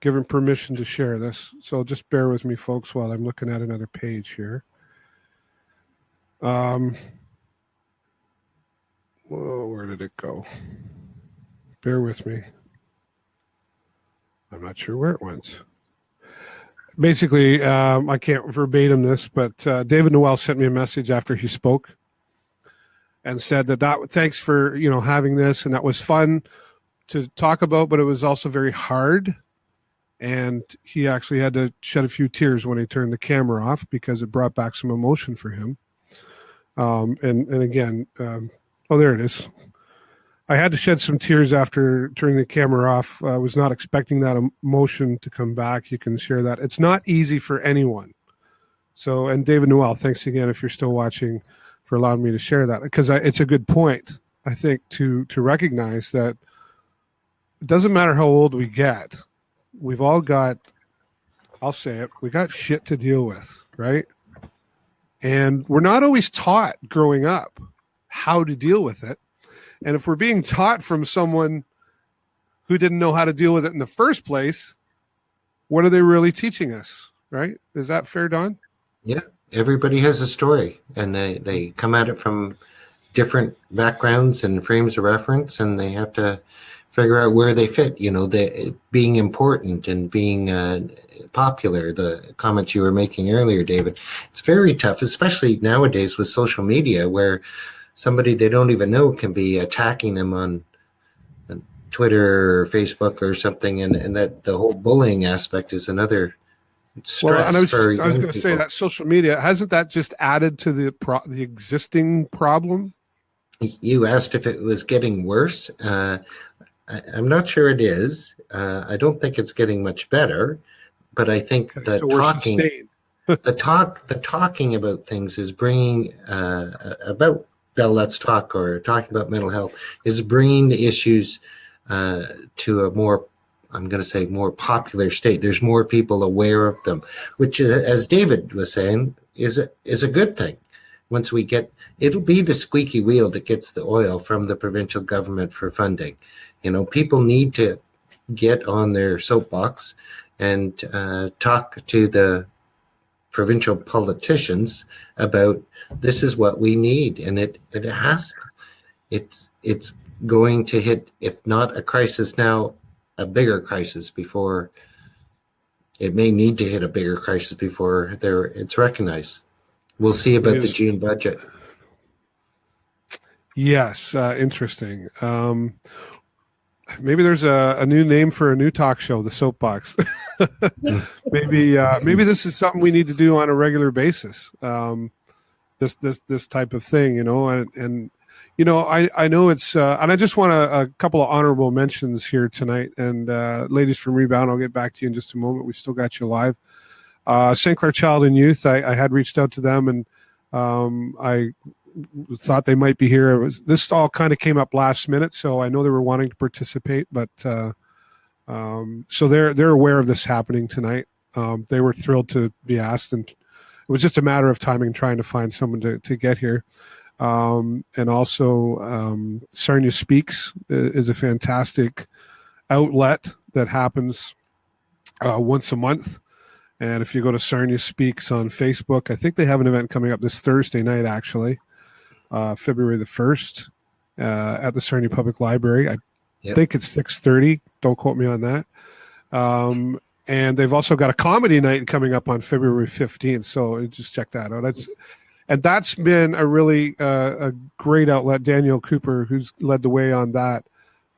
given permission to share this, so just bear with me, folks, while I'm looking at another page here. Where did it go? Bear with me. I'm not sure where it went. Basically, I can't verbatim this, but David Noel sent me a message after he spoke and said that thanks for having this, and that was fun to talk about, but it was also very hard, and he actually had to shed a few tears when he turned the camera off because it brought back some emotion for him. And again, there it is. I had to shed some tears after turning the camera off. I was not expecting that emotion to come back. You can share that. It's not easy for anyone. So, and David Noel, thanks again if you're still watching for allowing me to share that, because it's a good point, I think, to recognize that it doesn't matter how old we get. We've all got, I'll say it, we got shit to deal with, right? And we're not always taught growing up how to deal with it. And if we're being taught from someone who didn't know how to deal with it in the first place, what are they really teaching us, right? Is that fair, Don? Yeah, everybody has a story, and they come at it from different backgrounds and frames of reference, and they have to figure out where they fit. Being important and being popular, the comments you were making earlier, David, it's very tough, especially nowadays with social media, where somebody they don't even know can be attacking them on Twitter or Facebook or something, and that the whole bullying aspect is another stress. Well, and I was going to say that social media, hasn't that just added to the existing problem? You asked if it was getting worse. I'm not sure it is. I don't think it's getting much better, but I think the talking about things is bringing about Bell Let's Talk, or talking about mental health, is bringing the issues to a more, I'm going to say, more popular state. There's more people aware of them, which, as David was saying, is a good thing. Once we get, it'll be the squeaky wheel that gets the oil from the provincial government for funding. People need to get on their soapbox and talk to the provincial politicians about, this is what we need, and it's going to hit, if not a crisis now, a bigger crisis before. It may need to hit a bigger crisis before it's recognized. We'll see about the June budget. Yes, interesting. Maybe there's a new name for a new talk show, the Soapbox. Maybe this is something we need to do on a regular basis. This type of thing, and I know it's, and I just want a couple of honorable mentions here tonight. And ladies from Rebound, I'll get back to you in just a moment. We still got you live. St. Clair Child and Youth, I had reached out to them, and I thought they might be here. This all kind of came up last minute, so I know they were wanting to participate, but so they're aware of this happening tonight. They were thrilled to be asked, and it was just a matter of timing, trying to find someone to get here. And also, Sarnia Speaks is a fantastic outlet that happens once a month. And if you go to Sarnia Speaks on Facebook, I think they have an event coming up this Thursday night, actually, February the 1st, at the Sarnia Public Library. I think it's 6:30. Don't quote me on that. And they've also got a comedy night coming up on February 15th. So just check that out. That's been a really a great outlet. Daniel Cooper, who's led the way on that,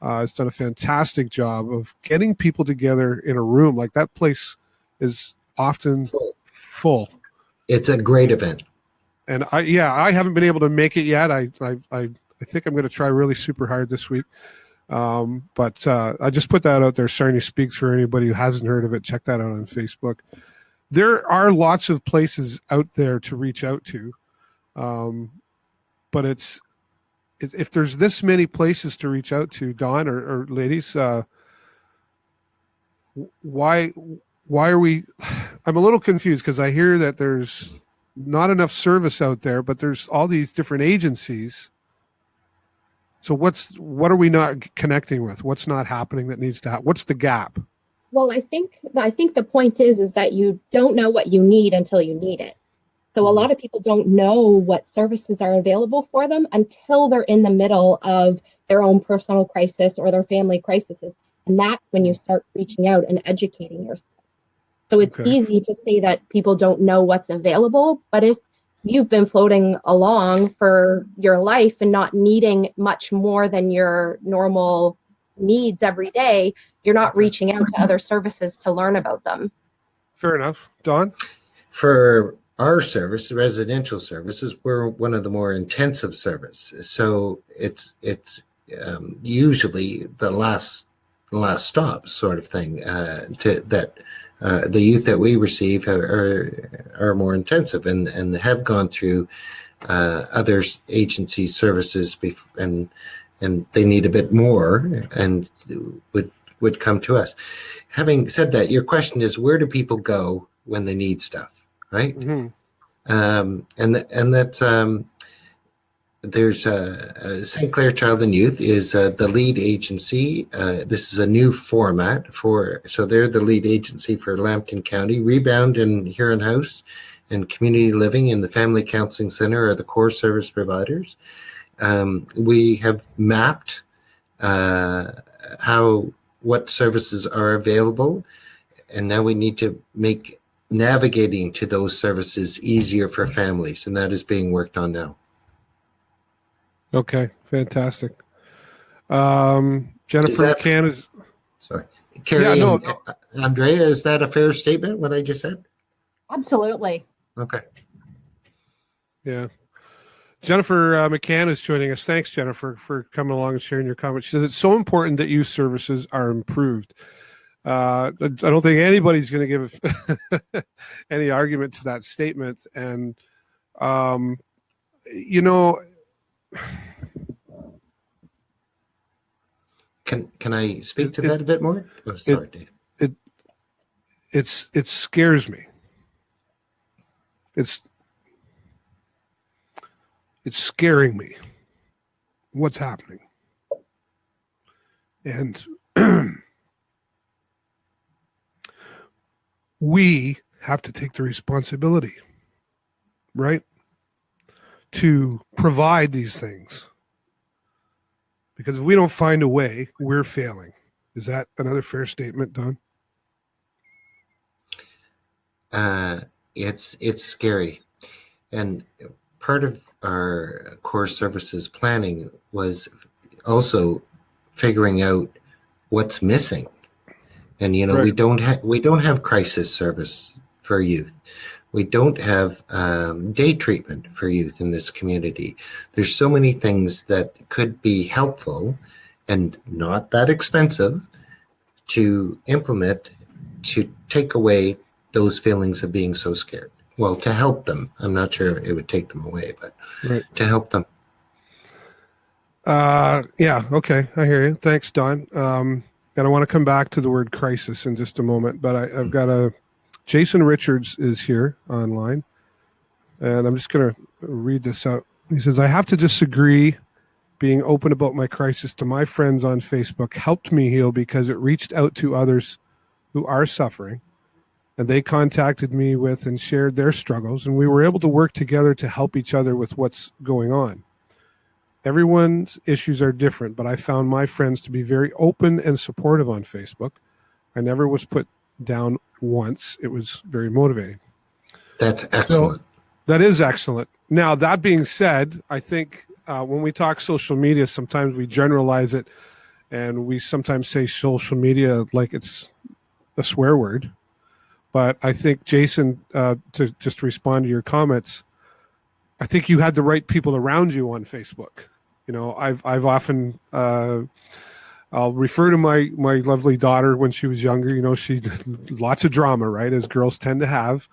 has done a fantastic job of getting people together in a room. Like, that place is often full. It's a great event. And I haven't been able to make it yet. I think I'm going to try really super hard this week. But I just put that out there. Sarnia Speaks, for anybody who hasn't heard of it. Check that out on Facebook. There are lots of places out there to reach out to. But if there's this many places to reach out to, Dawn or ladies, why are we? I'm a little confused, because I hear that there's not enough service out there, but there's all these different agencies. So what are we not connecting with? What's not happening that needs to happen? What's the gap? Well, I think the point is that you don't know what you need until you need it. So a lot of people don't know what services are available for them until they're in the middle of their own personal crisis or their family crises. And that's when you start reaching out and educating yourself. So it's easy to say that people don't know what's available, but if you've been floating along for your life and not needing much more than your normal needs every day, you're not reaching out to other services to learn about them. Fair enough. Dawn? For our service, residential services, we're one of the more intensive services. So it's usually the last stop sort of thing the youth that we receive are more intensive and have gone through other agency services and they need a bit more and would come to us. Having said that, your question is, where do people go when they need stuff, right? Mm-hmm. There's St. Clair Child and Youth is the lead agency. This is a new format so they're the lead agency for Lambton County. Rebound and Huron House and Community Living and the Family Counseling Center are the core service providers. We have mapped what services are available, and now we need to make navigating to those services easier for families, and that is being worked on now. Okay, fantastic. Jennifer McCann is... Sorry. Carrie Andrea, is that a fair statement, what I just said? Absolutely. Okay. Yeah. Jennifer McCann is joining us. Thanks, Jennifer, for coming along and sharing your comments. She says it's so important that youth services are improved. I don't think anybody's going to give any argument to that statement. And, Can I speak to that a bit more? Oh, sorry, Dave. It scares me. It's scaring me. What's happening? And we have to take the responsibility, right, to provide these things. Because if we don't find a way, we're failing. Is that another fair statement, Don? It's scary. And part of our core services planning was also figuring out what's missing. And right. we don't have crisis service for youth. We don't have day treatment for youth in this community. There's so many things that could be helpful and not that expensive to implement to take away those feelings of being so scared. Well, to help them. I'm not sure it would take them away, but to help them. Yeah, okay, I hear you. Thanks, Don. And I want to come back to the word crisis in just a moment, but I've got Jason Richards is here online, and I'm just going to read this out. He says, I have to disagree. Being open about my crisis to my friends on Facebook helped me heal because it reached out to others who are suffering, and they contacted me with and shared their struggles, and we were able to work together to help each other with what's going on. Everyone's issues are different, but I found my friends to be very open and supportive on Facebook. I never was put down once. It was very motivating. That's excellent. So, that is excellent. Now, that being said, I think when we talk social media, sometimes we generalize it, and we sometimes say social media like it's a swear word. But I think, Jason, to just respond to your comments, I think you had the right people around you on Facebook. You know, I've often I'll refer to my lovely daughter when she was younger. You know, she did lots of drama, right, as girls tend to have.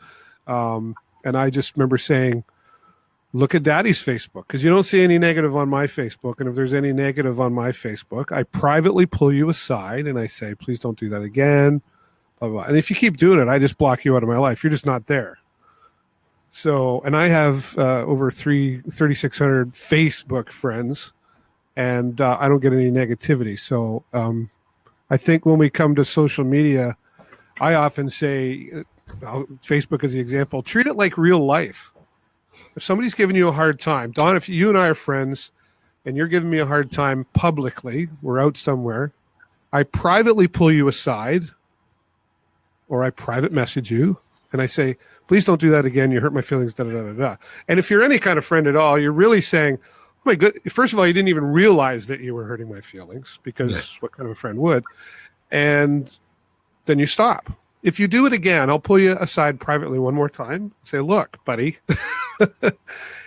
And I just remember saying, look at Daddy's Facebook, because you don't see any negative on my Facebook. And if there's any negative on my Facebook, I privately pull you aside and I say, please don't do that again. Blah, blah, blah. And if you keep doing it, I just block you out of my life. You're just not there. So, and I have over 3,600 Facebook friends, and I don't get any negativity. So I think when we come to social media, I often say, Facebook is the example, treat it like real life. If somebody's giving you a hard time, Don, if you and I are friends and you're giving me a hard time publicly, we're out somewhere, I privately pull you aside, or I private message you, and I say, please don't do that again. You hurt my feelings, da, da, da, da, da. And if you're any kind of friend at all, you're really saying, oh my good, first of all, you didn't even realize that you were hurting my feelings, because what kind of a friend would? And then you stop. If you do it again, I'll pull you aside privately one more time and say, look, buddy,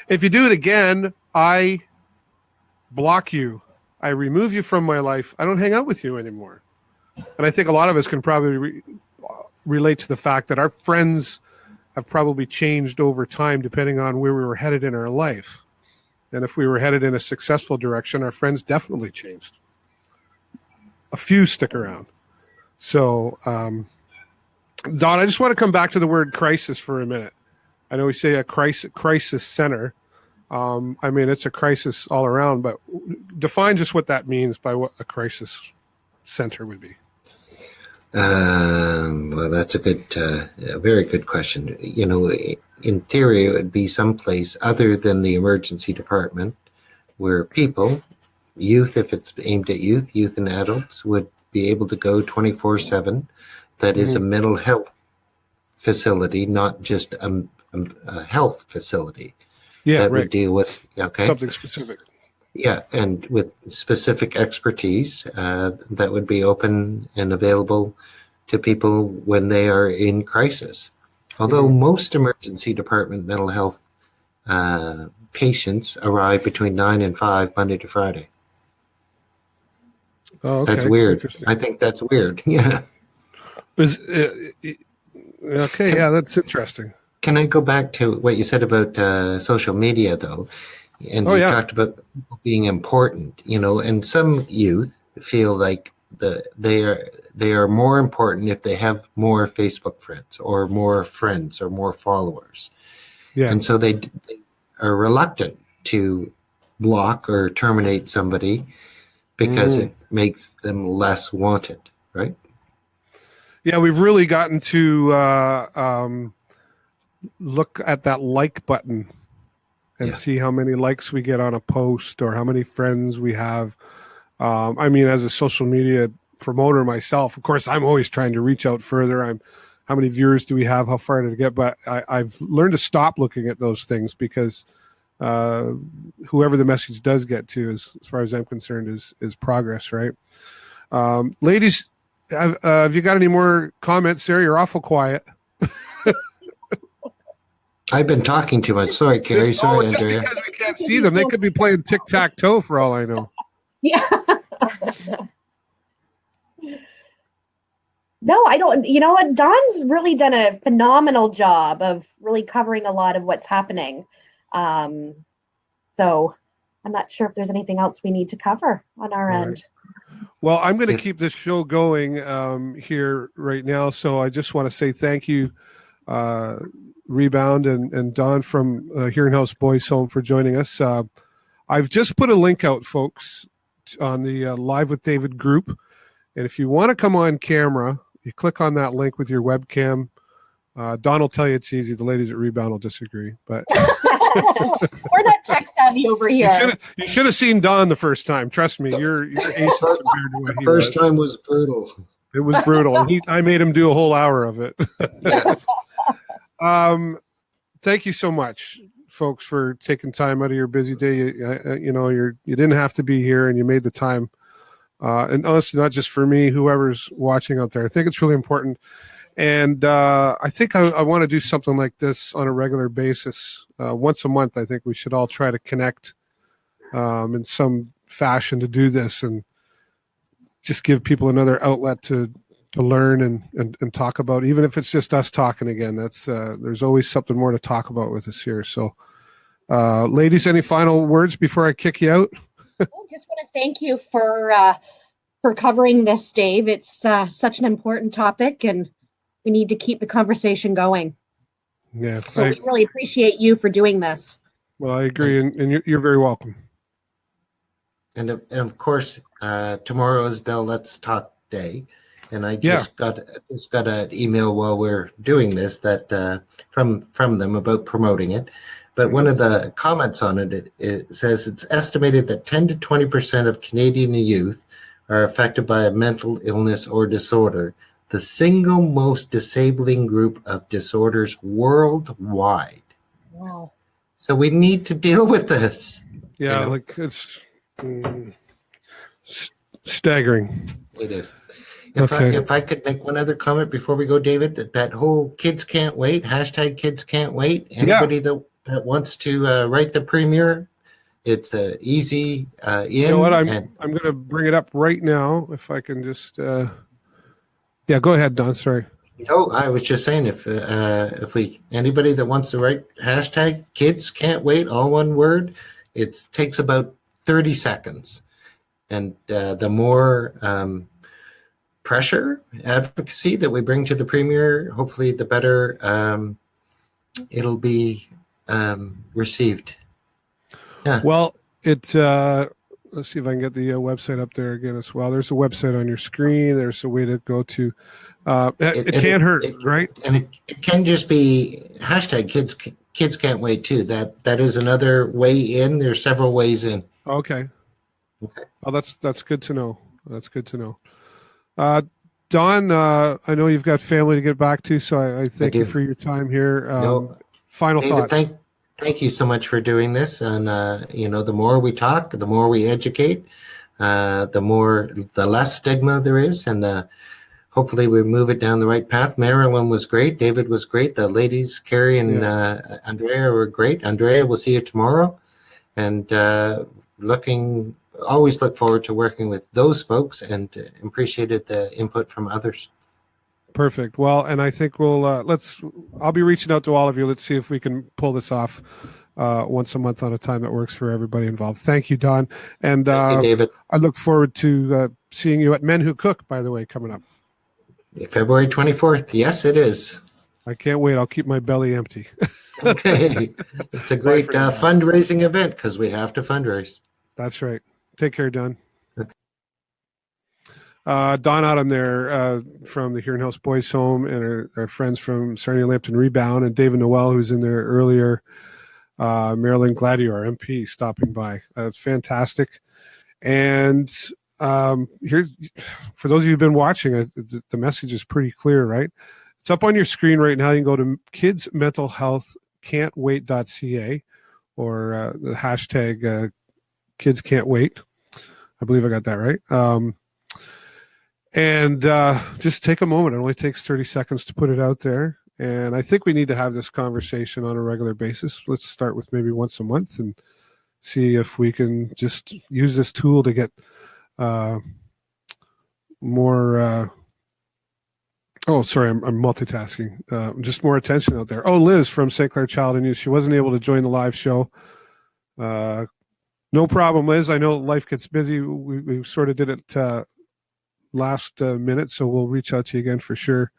if you do it again, I block you. I remove you from my life. I don't hang out with you anymore. And I think a lot of us can probably relate to the fact that our friends have probably changed over time depending on where we were headed in our life. And if we were headed in a successful direction, our friends definitely changed. A few stick around. So, Don, I just want to come back to the word crisis for a minute. I know we say a crisis center. I mean, it's a crisis all around, but define just what that means by what a crisis center would be. Well, that's a very good question. You know, in theory, it would be someplace other than the emergency department where people, youth, if it's aimed at youth and adults, would be able to go 24/7. That is a mental health facility, not just a health facility. Yeah, that right. would deal with something specific. Yeah, and with specific expertise that would be open and available to people when they are in crisis. Although most emergency department mental health patients arrive between 9 and 5 Monday to Friday. Oh, okay. That's weird. I think that's weird. Yeah. Okay, yeah, that's interesting. Can I go back to what you said about social media, though? And you talked about people being important, you know, and some youth feel like they are more important if they have more Facebook friends or more followers. Yeah. And so they are reluctant to block or terminate somebody because it makes them less wanted, right? Yeah, we've really gotten to look at that like button and see how many likes we get on a post or how many friends we have. I mean, as a social media promoter myself, of course, I'm always trying to reach out further. How many viewers do we have? How far did it get? But I've learned to stop looking at those things because whoever the message does get to, as far as I'm concerned, is progress, right? Ladies, have you got any more comments, Sarah? You're awful quiet. I've been talking too much. Sorry, Carrie. Sorry, it's just Andrea. because we can't see them. They could be playing tic-tac-toe for all I know. Yeah. No, I don't. You know what? Don's really done a phenomenal job of really covering a lot of what's happening. So I'm not sure if there's anything else we need to cover on our All end. right. Well, I'm going to Yeah. keep this show going here right now. So I just want to say thank you, Rebound and Don from Hearing House Boys Home for joining us. I've just put a link out, folks, on the Live with David group. And if you want to come on camera, you click on that link with your webcam. Don will tell you it's easy. The ladies at Rebound will disagree, but We're not tech savvy over here. you should have seen Don the first time. Trust me, you're ace compared to what he First was. time was brutal. It was brutal. I made him do a whole hour of it. Thank you so much, folks, for taking time out of your busy day. You didn't have to be here, and you made the time. And honestly, not just for me, whoever's watching out there. I think it's really important. And I think I want to do something like this on a regular basis. Once a month, I think we should all try to connect in some fashion to do this and just give people another outlet to learn and talk about, even if it's just us talking again. That's there's always something more to talk about with us here. So, ladies, any final words before I kick you out? I just want to thank you for covering this, Dave. It's such an important topic, and we need to keep the conversation going. Yeah. So we really appreciate you for doing this. Well, I agree, and you're very welcome. And of course, tomorrow is Bell Let's Talk Day, and I just got an email while we're doing this that from them about promoting it. But one of the comments on it says it's estimated that 10 to 20% of Canadian youth are affected by a mental illness or disorder, the single most disabling group of disorders worldwide. Wow. So we need to deal with this. Yeah, like it's staggering. It is. Okay. If I could make one other comment before we go, David, that whole kids can't wait, hashtag kids can't wait. Anybody that wants to write the premier, it's easy in. You know what? I'm going to bring it up right now. If I can just, go ahead, Don. Sorry. No, I was just saying if anybody that wants to write hashtag kids can't wait, all one word, it takes about 30 seconds, and the more pressure advocacy that we bring to the premier, hopefully the better it'll be received. Yeah. Well, it's let's see if I can get the website up there again as well. There's a website on your screen. There's a way to go to. It can't hurt, right? And it can just be hashtag kids can't wait too. That is another way in. There's several ways in. Okay. Well, that's good to know. That's good to know. Don, I know you've got family to get back to, so I thank you for your time here. Final David, thoughts. Thank you so much for doing this. And the more we talk, the more we educate, the less stigma there is, and hopefully we move it down the right path. Marilyn was great. David was great. The ladies, Carrie and Andrea, were great. Andrea, we'll see you tomorrow. And always look forward to working with those folks, and appreciated the input from others. Perfect. Well, and I think I'll be reaching out to all of you. Let's see if we can pull this off once a month on a time that works for everybody involved. Thank you, Don. And Thank you, David. I look forward to seeing you at Men Who Cook, by the way, coming up. February 24th. Yes, it is. I can't wait. I'll keep my belly empty. Okay. It's a great fundraising event because we have to fundraise. That's right. Take care, Don. Okay. Don Autumn there from the Hearing House Boys Home, and our friends from Sarnia Lambton Rebound, and David Noel, who's in there earlier. Marilyn Gladio, our MP, stopping by. It's fantastic. And here, for those of you who've been watching, the message is pretty clear, right? It's up on your screen right now. You can go to kidsmentalhealthcan'twait.ca or the hashtag kids can't wait. I believe I got that right. And just take a moment. It only takes 30 seconds to put it out there. And I think we need to have this conversation on a regular basis. Let's start with maybe once a month and see if we can just use this tool to get more. Oh, sorry, I'm multitasking. Just more attention out there. Oh, Liz from St. Clair Child and Youth. She wasn't able to join the live show. No problem, Liz. I know life gets busy. We sort of did it last minute, so we'll reach out to you again for sure.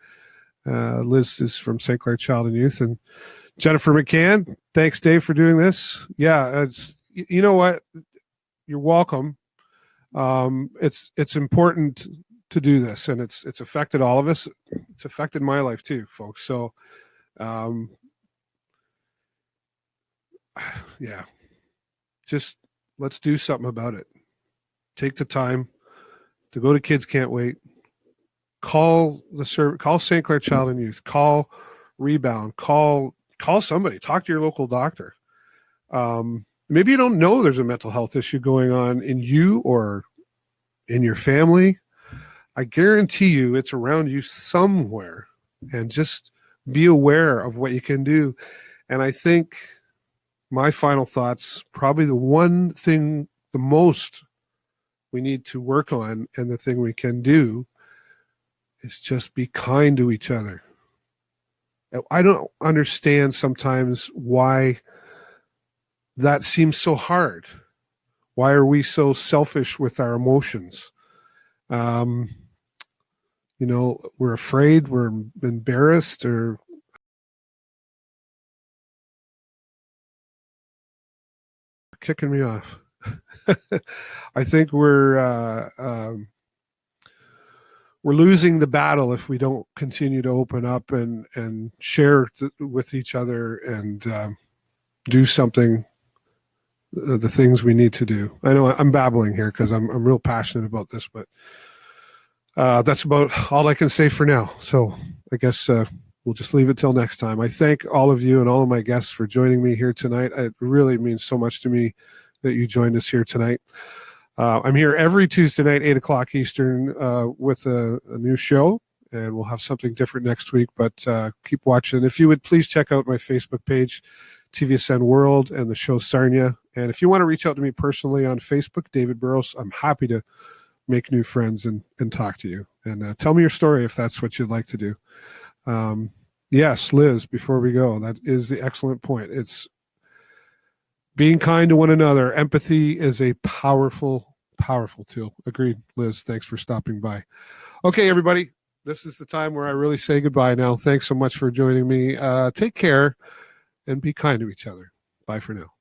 Liz is from St. Clair Child and Youth. And Jennifer McCann, thanks, Dave, for doing this. Yeah, you know what? You're welcome. It's important to do this, and it's affected all of us. It's affected my life too, folks. So yeah, just let's do something about it. Take the time to go to Kids Can't Wait. Call St. Clair Child and Youth, call Rebound, call somebody, talk to your local doctor. Maybe you don't know there's a mental health issue going on in you or in your family. I guarantee you it's around you somewhere, and just be aware of what you can do. And I think my final thoughts, probably the one thing the most we need to work on, and the thing we can do, is just be kind to each other. I don't understand sometimes why that seems so hard. Why are we so selfish with our emotions? We're afraid, we're embarrassed, or kicking me off. I think we're losing the battle if we don't continue to open up and share with each other and do something, the things we need to do. I know I'm babbling here because I'm real passionate about this, but that's about all I can say for now. So I guess we'll just leave it till next time. I thank all of you and all of my guests for joining me here tonight. It really means so much to me that you joined us here tonight. I'm here every Tuesday night, 8 o'clock Eastern, with a new show, and we'll have something different next week, but keep watching. If you would please check out my Facebook page, TVSN World, and the show Sarnia. And if you want to reach out to me personally on Facebook, David Burrows, I'm happy to make new friends and talk to you. And tell me your story if that's what you'd like to do. Yes, Liz, before we go, that is the excellent point. It's being kind to one another. Empathy is a powerful, powerful tool. Agreed, Liz. Thanks for stopping by. Okay, everybody, this is the time where I really say goodbye now. Thanks so much for joining me. Take care and be kind to each other. Bye for now.